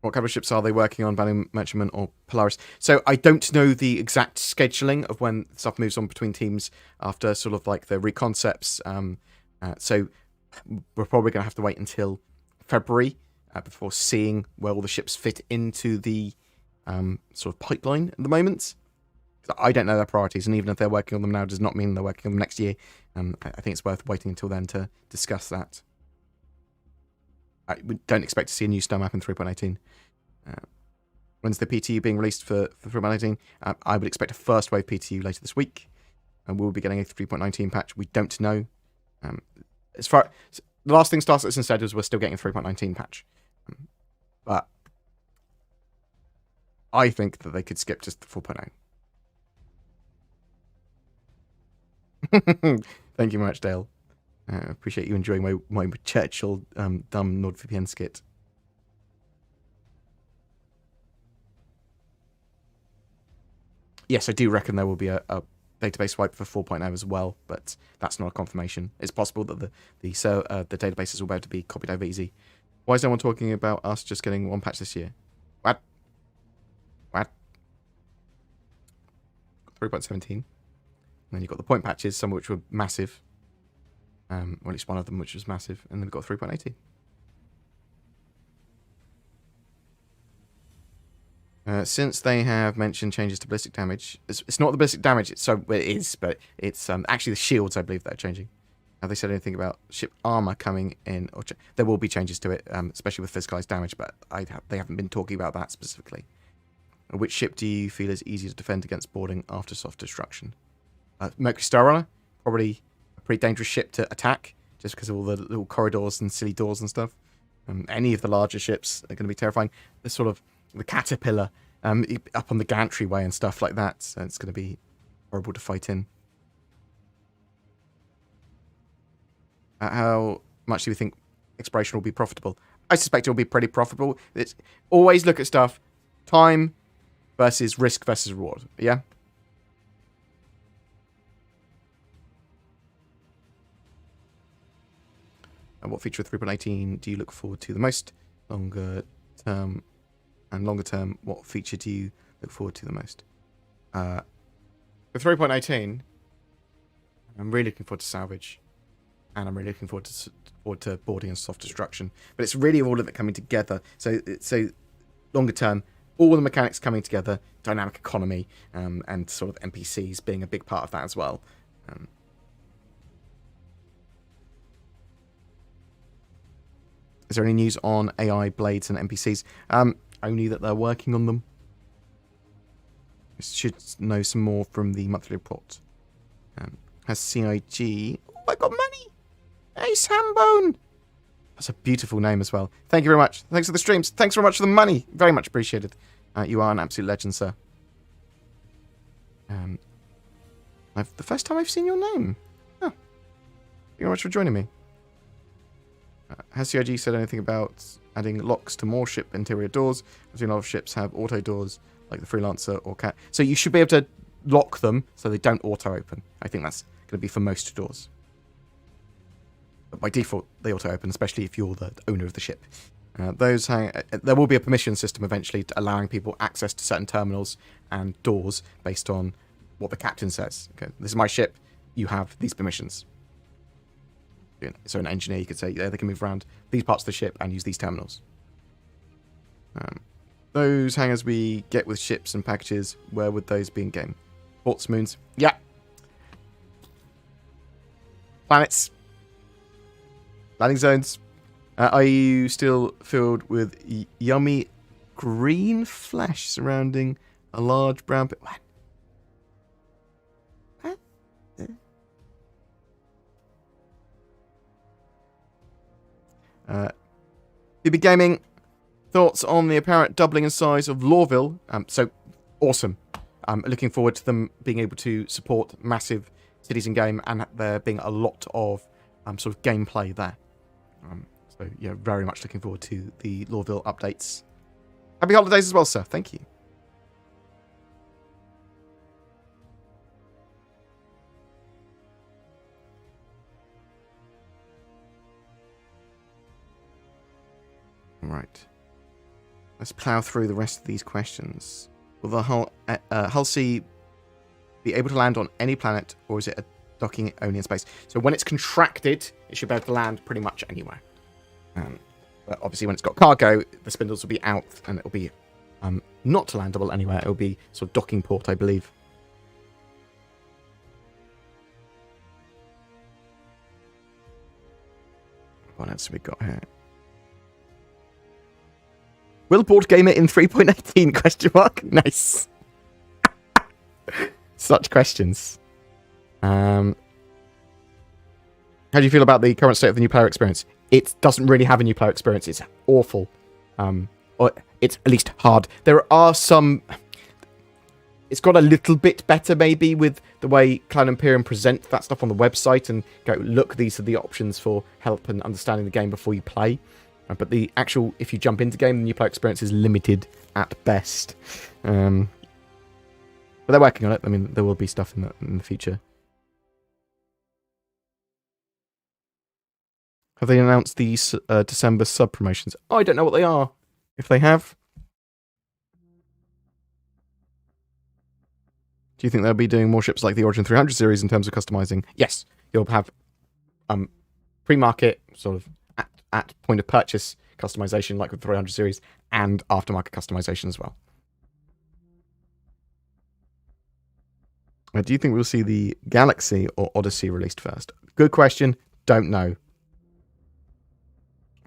What kind of ships are they working on, Banning Merchantman or Polaris? So I don't know the exact scheduling of when stuff moves on between teams after sort of like the reconcepts. So we're probably going to have to wait until February before seeing where all the ships fit into the sort of pipeline at the moment. I don't know their priorities, and even if they're working on them now, does not mean they're working on them next year. I think it's worth waiting until then to discuss that. I don't expect to see a new star map in 3.18. When's the PTU being released for 3.19? I would expect a first wave PTU later this week, and we'll be getting a 3.19 patch. We don't know. As far the last thing Star Citizen said was we're still getting a 3.19 patch, but I think that they could skip just the 4.0. Thank you very much, Dale. Appreciate you enjoying my Churchill dumb NordVPN skit. Yes, I do reckon there will be a database wipe for 4.0 as well, but that's not a confirmation. It's possible that the databases will be able to be copied over easy. Why is no one talking about us just getting one patch this year? What? 3.17. And then you've got the point patches, some of which were massive. Or at least one of them which was massive. And then we've got 3.80. Since they have mentioned changes to ballistic damage, it's not the ballistic damage, it is, but it's actually the shields, I believe, that are changing. Have they said anything about ship armor coming in? Or there will be changes to it, especially with physicalized damage, but they haven't been talking about that specifically. Which ship do you feel is easier to defend against boarding after soft destruction? Mercury Star Runner, probably a pretty dangerous ship to attack, just because of all the little corridors and silly doors and stuff. Any of the larger ships are going to be terrifying. The Caterpillar up on the gantry way and stuff like that, so it's going to be horrible to fight in. How much do you think exploration will be profitable? I suspect it will be pretty profitable. It's always look at stuff, time versus risk versus reward, yeah? And what feature of 3.18 do you look forward to the most? Longer term, what feature do you look forward to the most? For 3.18, I'm really looking forward to salvage, and I'm really looking forward to boarding and soft destruction. But it's really all of it coming together. So longer term, all the mechanics coming together, dynamic economy, and sort of NPCs being a big part of that as well. Is there any news on AI blades and NPCs? Only that they're working on them. Should know some more from the monthly report. Has CIG... Oh, I got money! Hey, Sambone! That's a beautiful name as well. Thank you very much. Thanks for the streams. Thanks very much for the money. Very much appreciated. You are an absolute legend, sir. The first time I've seen your name. Oh. Thank you very much for joining me. Has CIG said anything about adding locks to more ship interior doors? I've seen a lot of ships have auto doors, like the Freelancer or Cat. So you should be able to lock them so they don't auto open. I think that's going to be for most doors. But by default, they auto open, especially if you're the owner of the ship. There will be a permission system eventually to allowing people access to certain terminals and doors based on what the captain says. Okay, this is my ship. You have these permissions. So an engineer, you could say, yeah, they can move around these parts of the ship and use these terminals. Those hangars we get with ships and packages, where would those be in game? Ports, moons. Yeah. Planets. Landing zones. Are you still filled with yummy green flesh surrounding a large brown pit? What? BB Gaming, thoughts on the apparent doubling in size of Lawville? So awesome. I'm looking forward to them being able to support massive cities in game and there being a lot of sort of gameplay there. So yeah, very much looking forward to the Lawville updates. Happy holidays as well, sir. Thank you. Right. Let's plow through the rest of these questions. Will the Hull C be able to land on any planet, or is it a docking only in space? So when it's contracted, it should be able to land pretty much anywhere. But obviously when it's got cargo, the spindles will be out and it'll be not landable anywhere. It'll be sort of docking port, I believe. What else have we got here? Will BoredGamer in 3.18? Question mark. Nice. Such questions. How do you feel about the current state of the new player experience? It doesn't really have a new player experience. It's awful. Or it's at least hard. There are some... It's got a little bit better, maybe, with the way Clan Imperium present that stuff on the website and go, look, these are the options for help and understanding the game before you play. But the actual, if you jump into game, the new player experience is limited at best. But they're working on it. I mean, there will be stuff in the future. Have they announced these December sub-promotions? Oh, I don't know what they are. If they have. Do you think they'll be doing more ships like the Origin 300 series in terms of customizing? Yes. You'll have pre-market, sort of at point of purchase customization like with the 300 series, and aftermarket customization as well. Do you think we'll see the Galaxy or Odyssey released first? Good question. Don't know.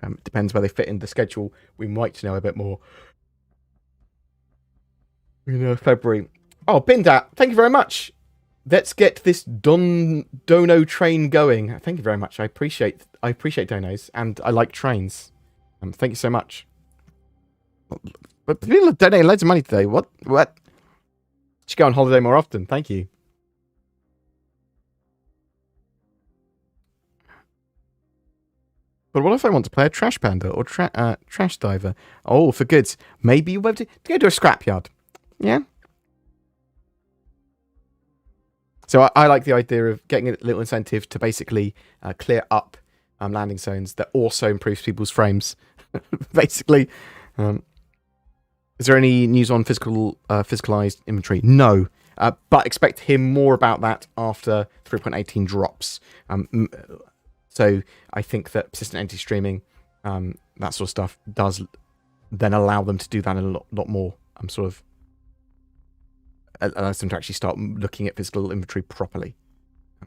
It depends where they fit in the schedule. We might know a bit more. February. Oh, Bindat, thank you very much. Let's get this dono train going. Thank you very much. I appreciate donos, and I like trains. Thank you so much. But people are donating loads of money today. What? Should go on holiday more often. Thank you. But what if I want to play a Trash Panda or Trash Diver? Oh, for goods. Maybe you'll be able to go to a scrapyard. Yeah. So I like the idea of getting a little incentive to basically clear up landing zones that also improves people's frames. Basically. Is there any news on physicalized inventory? No. But expect to hear more about that after 3.18 drops. So I think that persistent entity streaming, that sort of stuff, does then allow them to do that in a lot more sort of allows them to actually start looking at physical inventory properly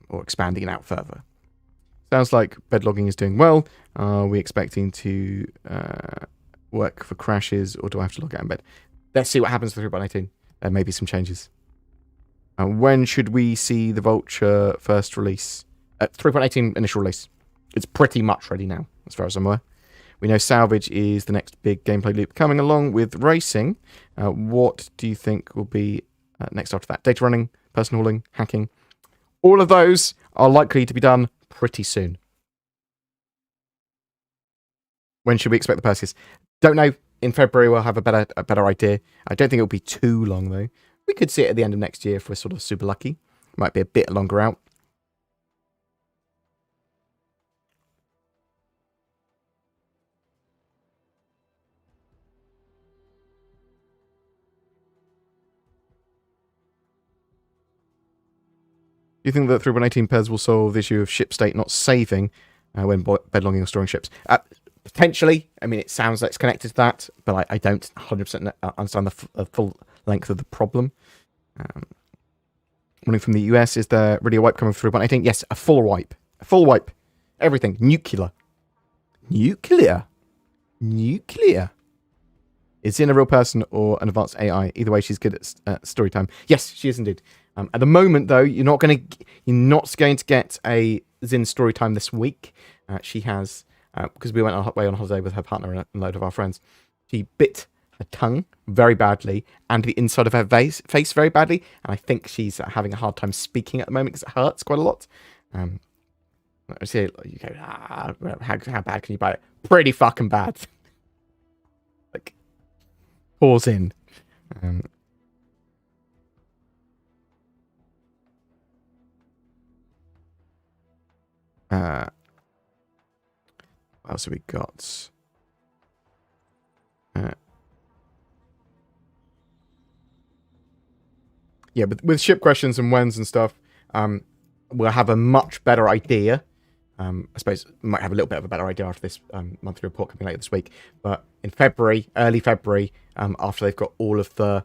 or expanding it out further. Sounds like bed logging is doing well. Are we expecting to work for crashes, or do I have to log out in bed? Let's see what happens with 3.18. There may be some changes. When should we see the Vulture first release? 3.18 initial release. It's pretty much ready now, as far as I'm aware. We know salvage is the next big gameplay loop coming along with racing. What do you think will be next after that? Data running, person hauling, hacking. All of those are likely to be done pretty soon. when should we expect the Perseus? Don't know. In February, we'll have a better idea. I don't think it'll be too long, though. We could see it at the end of next year if we're sort of super lucky. Might be a bit longer out. Do you think that 3.18 pairs will solve the issue of ship state not saving when bedlonging or storing ships? Potentially. I mean, it sounds like it's connected to that, but I don't 100% understand the full length of the problem. Morning from the US, is there really a wipe coming through 3.18? Yes, a full wipe. A full wipe. Everything. Nuclear. Nuclear. Nuclear. Is Zin a real person or an advanced AI? Either way, she's good at story time. Yes, she is indeed. At the moment, though, you're not going to get a Zin story time this week. She has, because we went away on holiday with her partner and a load of our friends. She bit her tongue very badly and the inside of her face very badly, and I think she's having a hard time speaking at the moment because it hurts quite a lot. I say, you go, how bad can you bite it? Pretty fucking bad. Like, pause in. What else have we got? Yeah, but with ship questions and whens and stuff, we'll have a much better idea. I suppose we might have a little bit of a better idea after this monthly report coming later this week. But in February, early February, after they've got all of the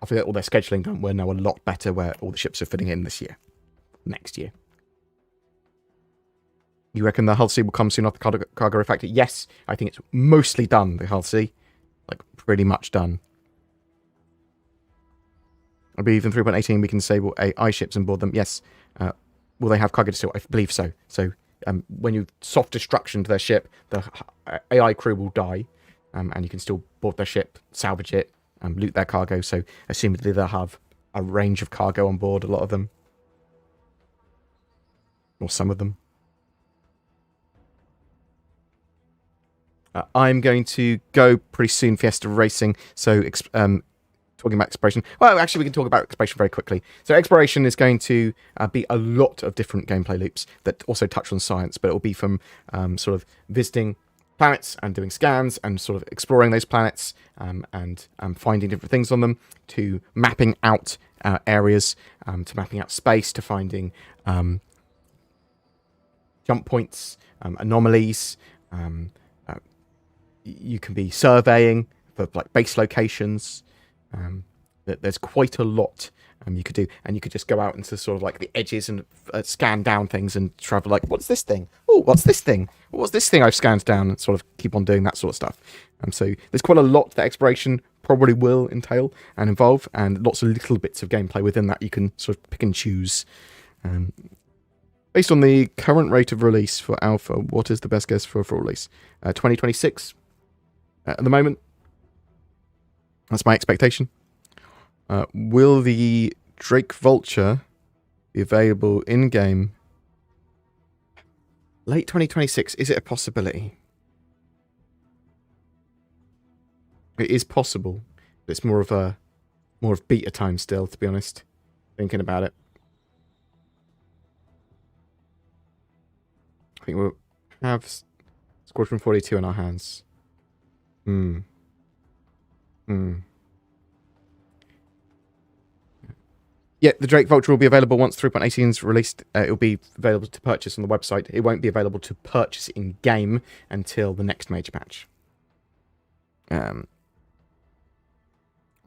after all their scheduling done, we'll know a lot better where all the ships are fitting in this year, next year. You reckon the Hull C will come soon after cargo refactor? Yes, I think it's mostly done, the Hull C. Like, pretty much done. I'll be even 3.18, we can disable AI ships and board them. Yes. Will they have cargo distill? I believe so. So, when you soft destruction to their ship, the AI crew will die, and you can still board their ship, salvage it, loot their cargo. So, assumedly they'll have a range of cargo on board, a lot of them. Or some of them. I'm going to go pretty soon, Fiesta Racing. So, talking about exploration. Well, actually, we can talk about exploration very quickly. So, exploration is going to be a lot of different gameplay loops that also touch on science, but it will be from sort of visiting planets and doing scans and sort of exploring those planets and finding different things on them, to mapping out areas, to mapping out space, to finding jump points, anomalies. You can be surveying for like base locations. There's quite a lot you could do, and you could just go out into sort of like the edges and scan down things and travel like, what's this thing? Oh, what's this thing? What's this thing I've scanned down? And sort of keep on doing that sort of stuff. So there's quite a lot that exploration probably will entail and involve, and lots of little bits of gameplay within that you can sort of pick and choose. Based on the current rate of release for Alpha, what is the best guess for release? 2026 at the moment. That's my expectation. Will the Drake Vulture be available in-game late 2026? Is it a possibility? It is possible, but it's more of beta time still, to be honest. Thinking about it. I think we'll have Squadron 42 in our hands. Yeah, the Drake Vulture will be available once 3.18 is released. It will be available to purchase on the website. It won't be available to purchase in-game until the next major patch. I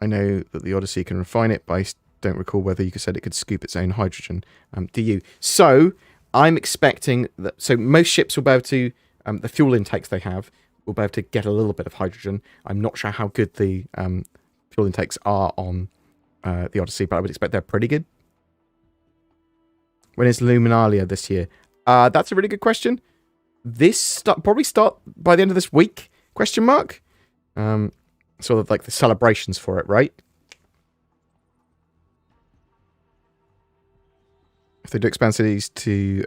know that the Odyssey can refine it, but I don't recall whether you said it could scoop its own hydrogen. Do you? So, I'm expecting that... So, most ships will be able to... the fuel intakes they have will be able to get a little bit of hydrogen. I'm not sure how good the fuel intakes are on the Odyssey, but I would expect they're pretty good. When is Luminalia this year? That's a really good question. Probably start by the end of this week? Question mark. Sort of like the celebrations for it, right? If they do expand cities to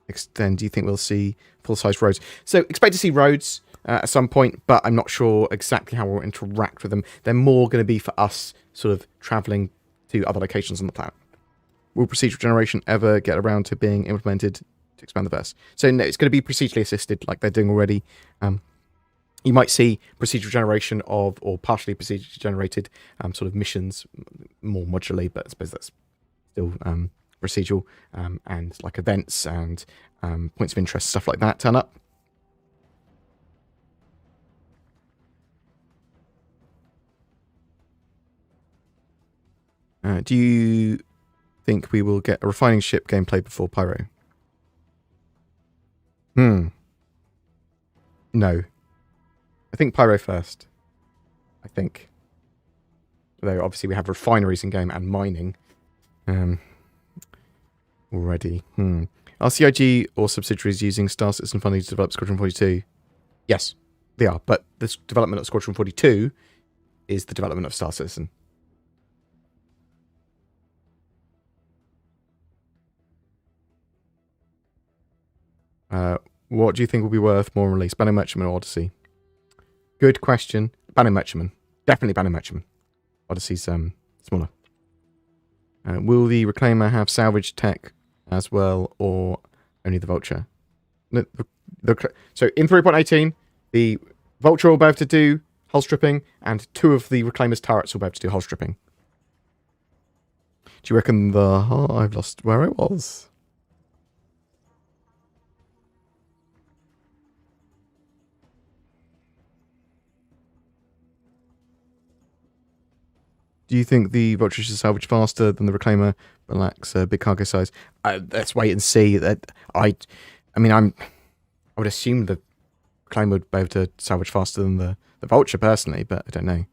extend, do you think we'll see full-size roads? So expect to see roads at some point, but I'm not sure exactly how we'll interact with them. They're more going to be for us sort of traveling to other locations on the planet. Will procedural generation ever get around to being implemented to expand the verse? So no, it's going to be procedurally assisted like they're doing already. You might see procedural generation of, or partially procedurally generated sort of missions more modularly, but I suppose that's still procedural, and like events and points of interest, stuff like that turn up. Do you think we will get a refining ship gameplay before Pyro? No. I think Pyro first. I think. Although obviously we have refineries in game and mining. Already. Are CIG or subsidiaries using Star Citizen funding to develop Squadron 42? Yes, they are. But the development of Squadron 42 is the development of Star Citizen. What do you think will be worth more release? Banner Merchantman or Odyssey? Good question. Banner Merchantman. Definitely Banner Merchantman. Odyssey's smaller. Will the Reclaimer have salvage tech as well, or only the Vulture? No, so in 3.18, the Vulture will be able to do hull stripping, and 2 of the Reclaimer's turrets will be able to do hull stripping. Do you reckon the... Oh, I've lost where I was. Do you think the Vulture should salvage faster than the Reclaimer, but lacks a big cargo size? Let's wait and see. That I would assume the Reclaimer would be able to salvage faster than the Vulture personally, but I don't know.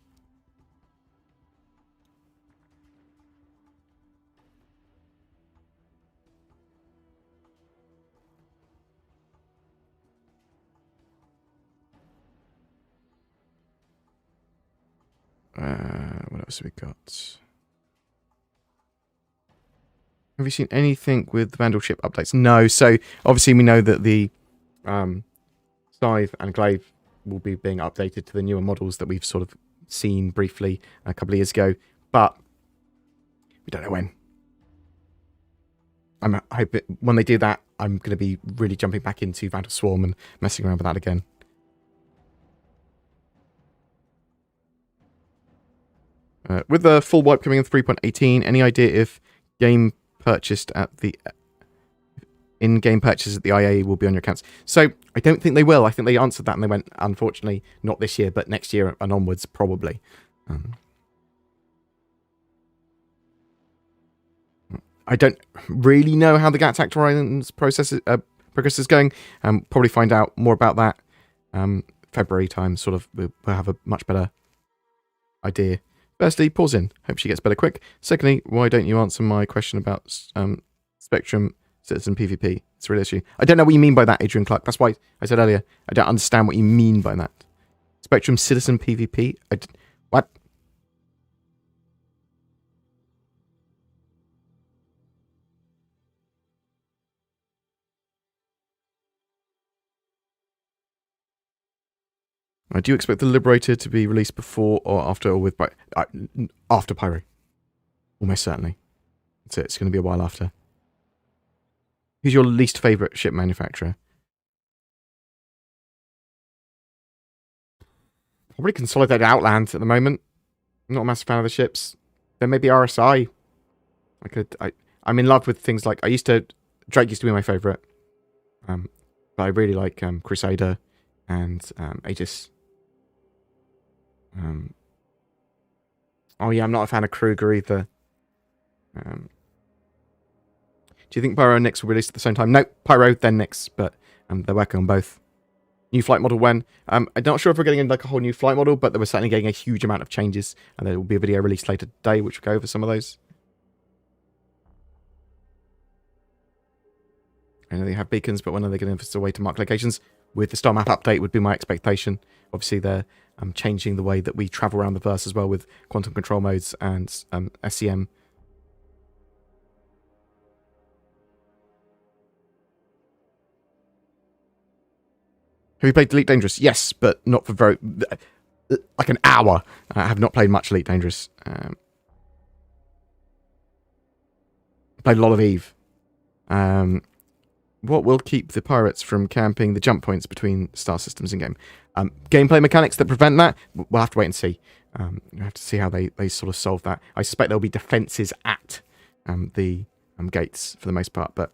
What else have we got? Have you seen anything with the Vandal ship updates? No. So obviously we know that the Scythe and Glaive will be being updated to the newer models that we've sort of seen briefly a couple of years ago, but we don't know when. I hope when they do that, I'm going to be really jumping back into Vandal Swarm and messing around with that again. With the full wipe coming in 3.18, any idea if game purchased at the in-game purchases at the IA will be on your accounts? So I don't think they will. I think they answered that and they went, unfortunately, not this year, but next year and onwards, probably. I don't really know how the Gat Horizons progress is going. Probably find out more about that February time. Sort of, we'll have a much better idea. Firstly, pause in. Hope she gets better quick. Secondly, why don't you answer my question about Spectrum Citizen PvP? It's a real issue. I don't know what you mean by that, Adrian Clark. That's why I said earlier, I don't understand what you mean by that. Spectrum Citizen PvP? What? Do you expect the Liberator to be released before or after, or with after Pyro? Almost certainly. That's it. It's going to be a while after. Who's your least favourite ship manufacturer? Probably Consolidated Outland at the moment. I'm not a massive fan of the ships. Then maybe RSI. I'm in love with things like Drake used to be my favourite. But I really like Crusader and Aegis. Oh yeah, I'm not a fan of Kruger either. Do you think Pyro and Nyx will release at the same time? No, Pyro, then Nyx, but they're working on both. New flight model when? I'm not sure if we're getting like a whole new flight model, but we're certainly getting a huge amount of changes, and there will be a video released later today which will go over some of those. I know they have beacons, but when are they going to way to mark locations? With the star map update would be my expectation. Obviously, they're changing the way that we travel around the verse as well with quantum control modes and SCM. Have you played Elite Dangerous? Yes, but not for very... like an hour. I have not played much Elite Dangerous. Played a lot of Eve. What will keep the pirates from camping the jump points between star systems in-game? Gameplay mechanics that prevent that? We'll have to wait and see. We'll have to see how they sort of solve that. I suspect there'll be defences at the gates for the most part, but...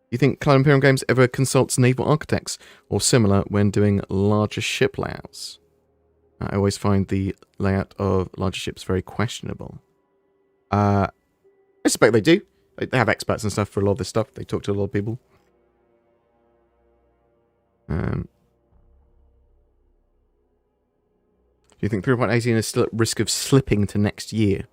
Do you think Cloud Imperium Games ever consults naval architects or similar when doing larger ship layouts? I always find the layout of larger ships very questionable. I suspect they do. They have experts and stuff for a lot of this stuff. They talk to a lot of people. Do you think 3.18 is still at risk of slipping to next year?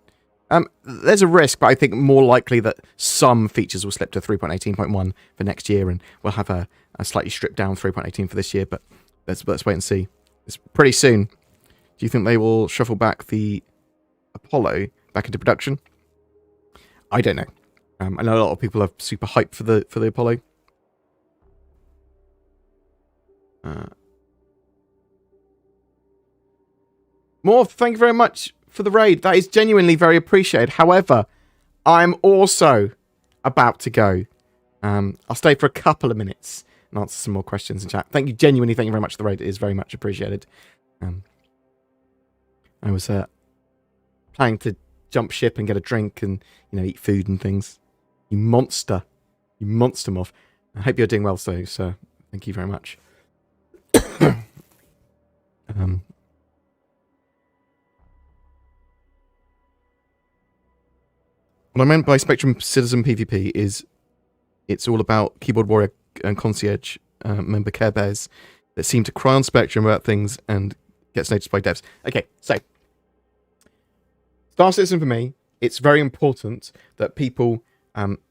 There's a risk, but I think more likely that some features will slip to 3.18.1 for next year, and we'll have a slightly stripped down 3.18 for this year, but let's wait and see. It's pretty soon. Do you think they will shuffle back the Apollo back into production? I don't know. I know a lot of people are super hyped for the Apollo. Morph, thank you very much for the raid. That is genuinely very appreciated. However, I'm also about to go. I'll stay for a couple of minutes and answer some more questions in chat. Thank you very much for the raid. It is very much appreciated. I was planning to jump ship and get a drink and, you know, eat food and things. You monster. You monster, Morph. I hope you're doing well, so thank you very much. What I meant by Spectrum Citizen PvP is it's all about keyboard warrior and concierge member Care Bears that seem to cry on Spectrum about things and gets noticed by devs. Okay, so Star Citizen for me, it's very important that people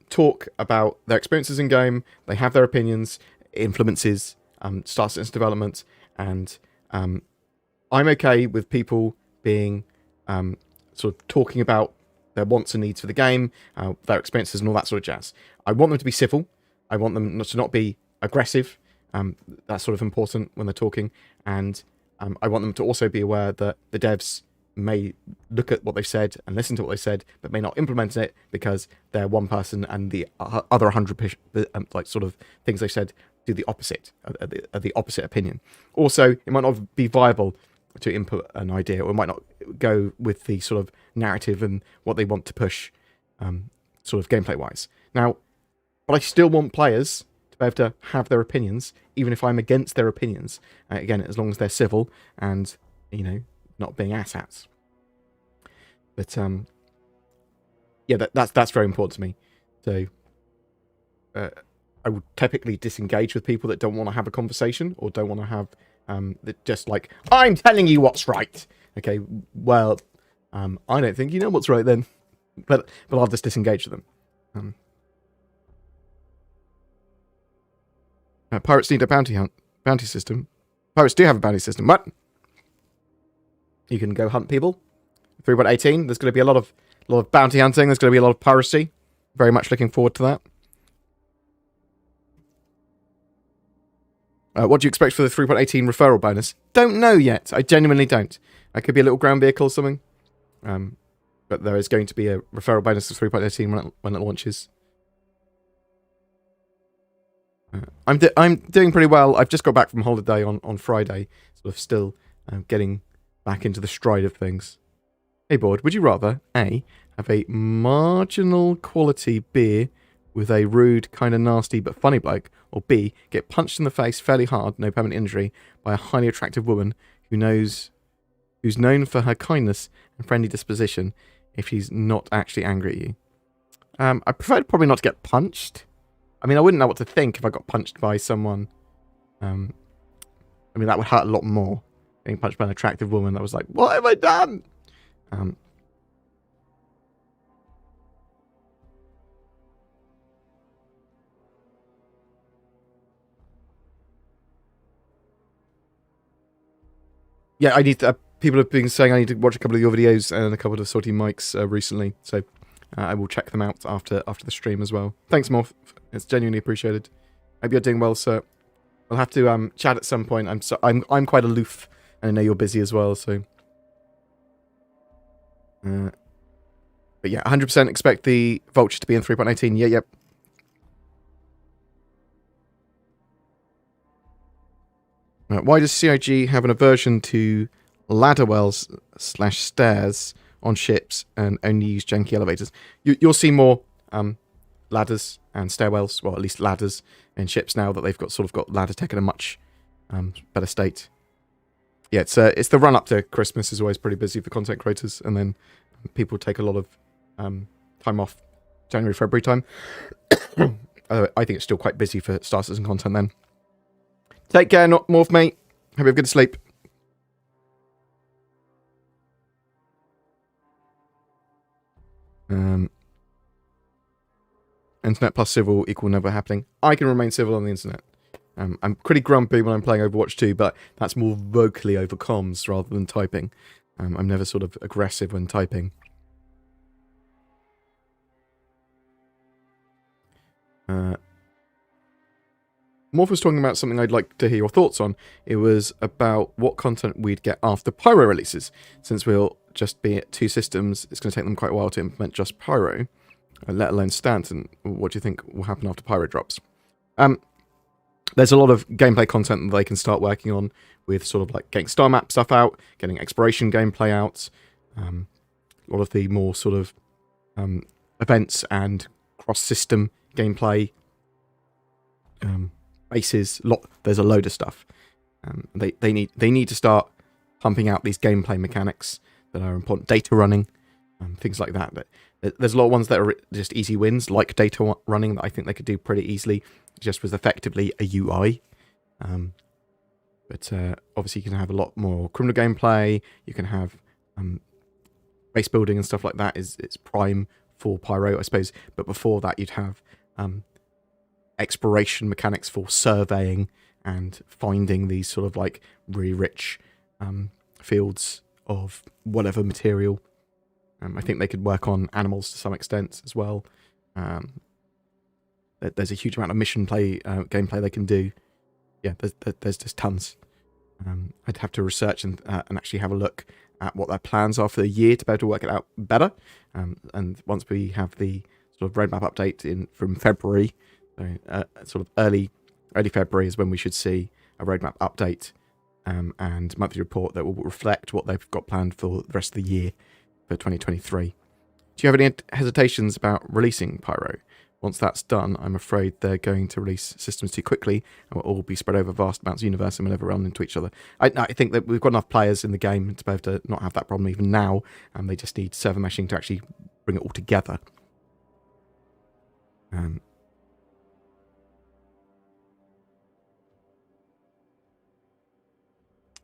talk about their experiences in game, they have their opinions, it influences Star Citizen's development, and I'm okay with people being sort of talking about their wants and needs for the game, their experiences and all that sort of jazz. I want them to be civil. I want them to not be aggressive. That's sort of important when they're talking. And I want them to also be aware that the devs may look at what they've said and listen to what they said, but may not implement it because they're one person and the other 100 like sort of things they said do the opposite, the opposite opinion. Also, it might not be viable to input an idea, or it might not go with the sort of narrative and what they want to push sort of gameplay wise. Now, but I still want players to be able to have their opinions, even if I'm against their opinions. Again, as long as they're civil and, you know, not being asshats. But yeah, that's very important to me. So I would typically disengage with people that don't want to have a conversation or don't want to have that just like, I'm telling you what's right. Okay, well, I don't think you know what's right then, but I'll just disengage with them. Pirates need a bounty system. Pirates do have a bounty system. What? You can go hunt people. 3.18. There's going to be a lot of bounty hunting. There's going to be a lot of piracy. Very much looking forward to that. What do you expect for the 3.18 referral bonus? Don't know yet. I genuinely don't. It could be a little ground vehicle or something. But there is going to be a referral bonus of 3.18 when it launches. I'm doing pretty well. I've just got back from holiday on Friday. Sort of still getting back into the stride of things. Hey, Bored, would you rather, A, have a marginal quality beer with a rude, kind of nasty but funny bloke, or B, get punched in the face fairly hard, no permanent injury, by a highly attractive woman who's known for her kindness and friendly disposition if she's not actually angry at you? I prefer probably not to get punched. I mean, I wouldn't know what to think if I got punched by someone. I mean, that would hurt a lot more. Being punched by an attractive woman that was like, what have I done? Yeah, I need to, people have been saying I need to watch a couple of your videos and a couple of Salty Mike's recently. So I will check them out after the stream as well. Thanks, Morph. It's genuinely appreciated. Hope you're doing well, sir. We'll have to chat at some point. I'm quite aloof, and I know you're busy as well, so. But yeah, 100% expect the Vulture to be in 3.18. Yeah, yep. Why does CIG have an aversion to ladder wells / stairs on ships and only use janky elevators? You'll see more ladders and stairwells, well, at least ladders in ships now that they've got ladder tech in a much better state. Yeah, it's the run up to Christmas is always pretty busy for content creators, and then people take a lot of time off January, February time. I think it's still quite busy for Star Citizen content then. Take care, not Morph, mate. Hope you have a good sleep. Internet plus civil equal never happening. I can remain civil on the internet. I'm pretty grumpy when I'm playing Overwatch 2, but that's more vocally over comms rather than typing. I'm never sort of aggressive when typing. Morph was talking about something I'd like to hear your thoughts on. It was about what content we'd get after Pyro releases. Since we'll just be at 2 systems, it's going to take them quite a while to implement just Pyro, let alone Stanton. What do you think will happen after Pyro drops? There's a lot of gameplay content that they can start working on, with sort of like getting star map stuff out, getting exploration gameplay out, a lot of the more sort of events and cross-system gameplay, bases. There's a load of stuff. They need to start pumping out these gameplay mechanics that are important, data running, things like that. But there's a lot of ones that are just easy wins, like data running, that I think they could do pretty easily, just with effectively a UI. But obviously you can have a lot more criminal gameplay. You can have base building and stuff like that. It's prime for Pyro, I suppose. But before that, you'd have exploration mechanics for surveying and finding these sort of like really rich fields of whatever material. I think they could work on animals to some extent as well. There's a huge amount of mission gameplay they can do. Yeah, there's just tons. I'd have to research and actually have a look at what their plans are for the year to be able to work it out better. And once we have the sort of roadmap update from February, so, sort of early February is when we should see a roadmap update and monthly report that will reflect what they've got planned for the rest of the year for 2023. Do you have any hesitations about releasing Pyro? Once that's done, I'm afraid they're going to release systems too quickly and will all be spread over vast amounts of the universe and will never run into each other. I think that we've got enough players in the game to be able to not have that problem even now, and they just need server meshing to actually bring it all together.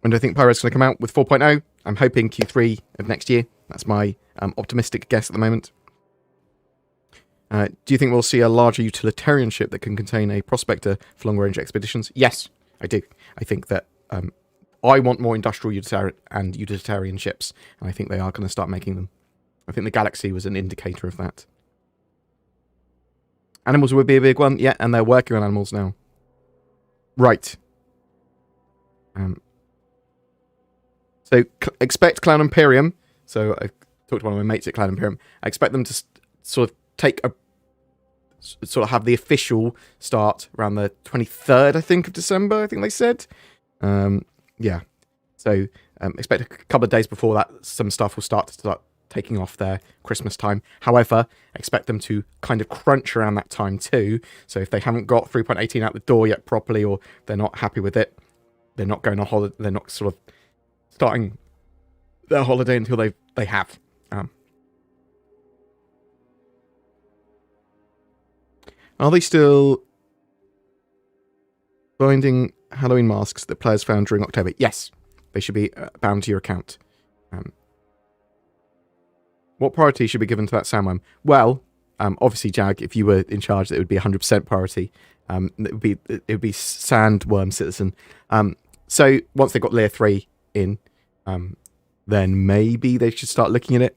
When do I think Pyro's going to come out with 4.0? I'm hoping Q3 of next year. That's my optimistic guess at the moment. Do you think we'll see a larger utilitarian ship that can contain a prospector for long-range expeditions? Yes, I do. I think that I want more industrial utilitarian ships, and I think they are going to start making them. I think the Galaxy was an indicator of that. Animals would be a big one, yeah, and they're working on animals now. Right. So expect Cloud Imperium. So I talked to one of my mates at Cloud Imperium. I expect them to sort of have the official start around the 23rd, I think, of December. I think they said. Yeah. So expect a couple of days before that, some stuff will start taking off their Christmas time. However, expect them to kind of crunch around that time too. So if they haven't got 3.18 out the door yet properly, or they're not happy with it, they're not going on holiday. They're not sort of starting their holiday until they have. Are they still binding Halloween masks that players found during October? Yes, they should be bound to your account. What priority should be given to that sandworm? Well, obviously, Jag, if you were in charge, it would be 100% priority. It would be Sandworm Citizen. So once they've got Layer 3 in, then maybe they should start looking at it.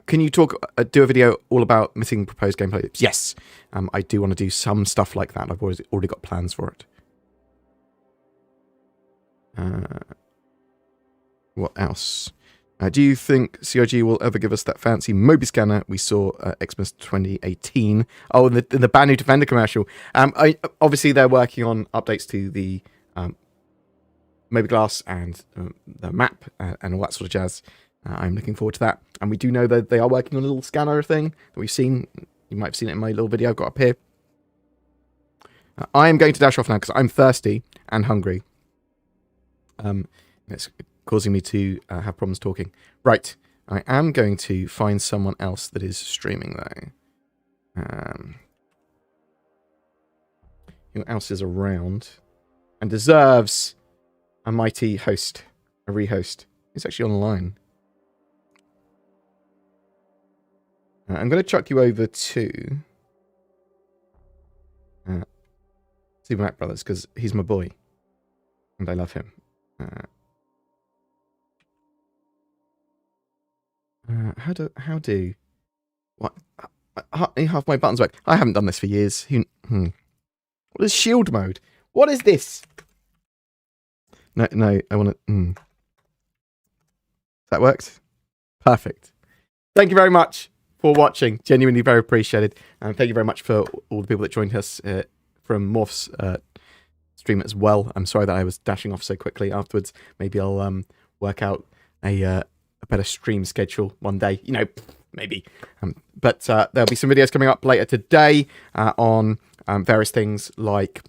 Can you do a video all about missing proposed gameplay loops? Yes, I do want to do some stuff like that. I've already got plans for it. What else? Do you think CIG will ever give us that fancy Moby scanner we saw at Xmas 2018? Oh, in the brand new Defender commercial. Obviously, they're working on updates to the Moby Glass and the map and all that sort of jazz. I'm looking forward to that. And we do know that they are working on a little scanner thing that we've seen. You might have seen it in my little video I've got up here. I am going to dash off now because I'm thirsty and hungry. It's causing me to have problems talking. Right. I am going to find someone else that is streaming, though. Who else is around and deserves a mighty host, a rehost? It's actually online. I'm going to chuck you over to Super Mac Brothers because he's my boy and I love him. How do what? Half my buttons work. I haven't done this for years. What is shield mode? What is this? No, I want to. That worked. Perfect. Thank you very much for watching. Genuinely very appreciated. And thank you very much for all the people that joined us from Morph's stream as well. I'm sorry that I was dashing off so quickly afterwards. Maybe I'll work out a better stream schedule one day. You know, maybe. But there'll be some videos coming up later today on various things like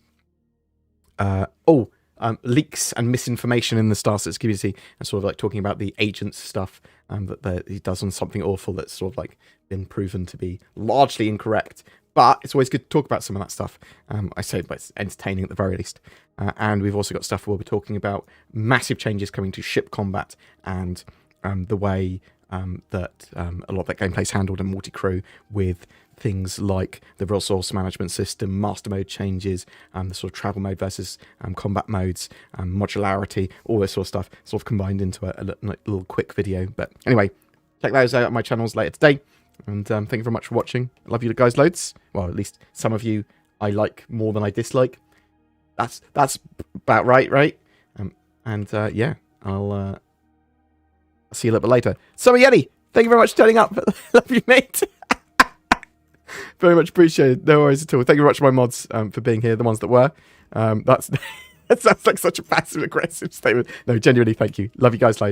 leaks and misinformation in the Star Citizen community, and sort of like talking about the agents stuff that he does on something awful that's sort of like been proven to be largely incorrect. But it's always good to talk about some of that stuff. I say, but it's entertaining at the very least. And we've also got stuff where we're talking about massive changes coming to ship combat and the way that a lot of that gameplay is handled in multi-crew, with things like the resource management system, master mode changes, the sort of travel mode versus combat modes, modularity, all this sort of stuff, sort of combined into a little quick video. But anyway, check those out on my channels later today. And thank you very much for watching. I love you guys loads. Well, at least some of you I like more than I dislike. That's about right? Yeah, I'll see you a little bit later. So Yeti, thank you very much for turning up. Love you, mate. Very much appreciated. No worries at all. Thank you very much to my mods for being here, the ones that were. That sounds like such a passive aggressive statement. No, genuinely, thank you. Love you guys loads.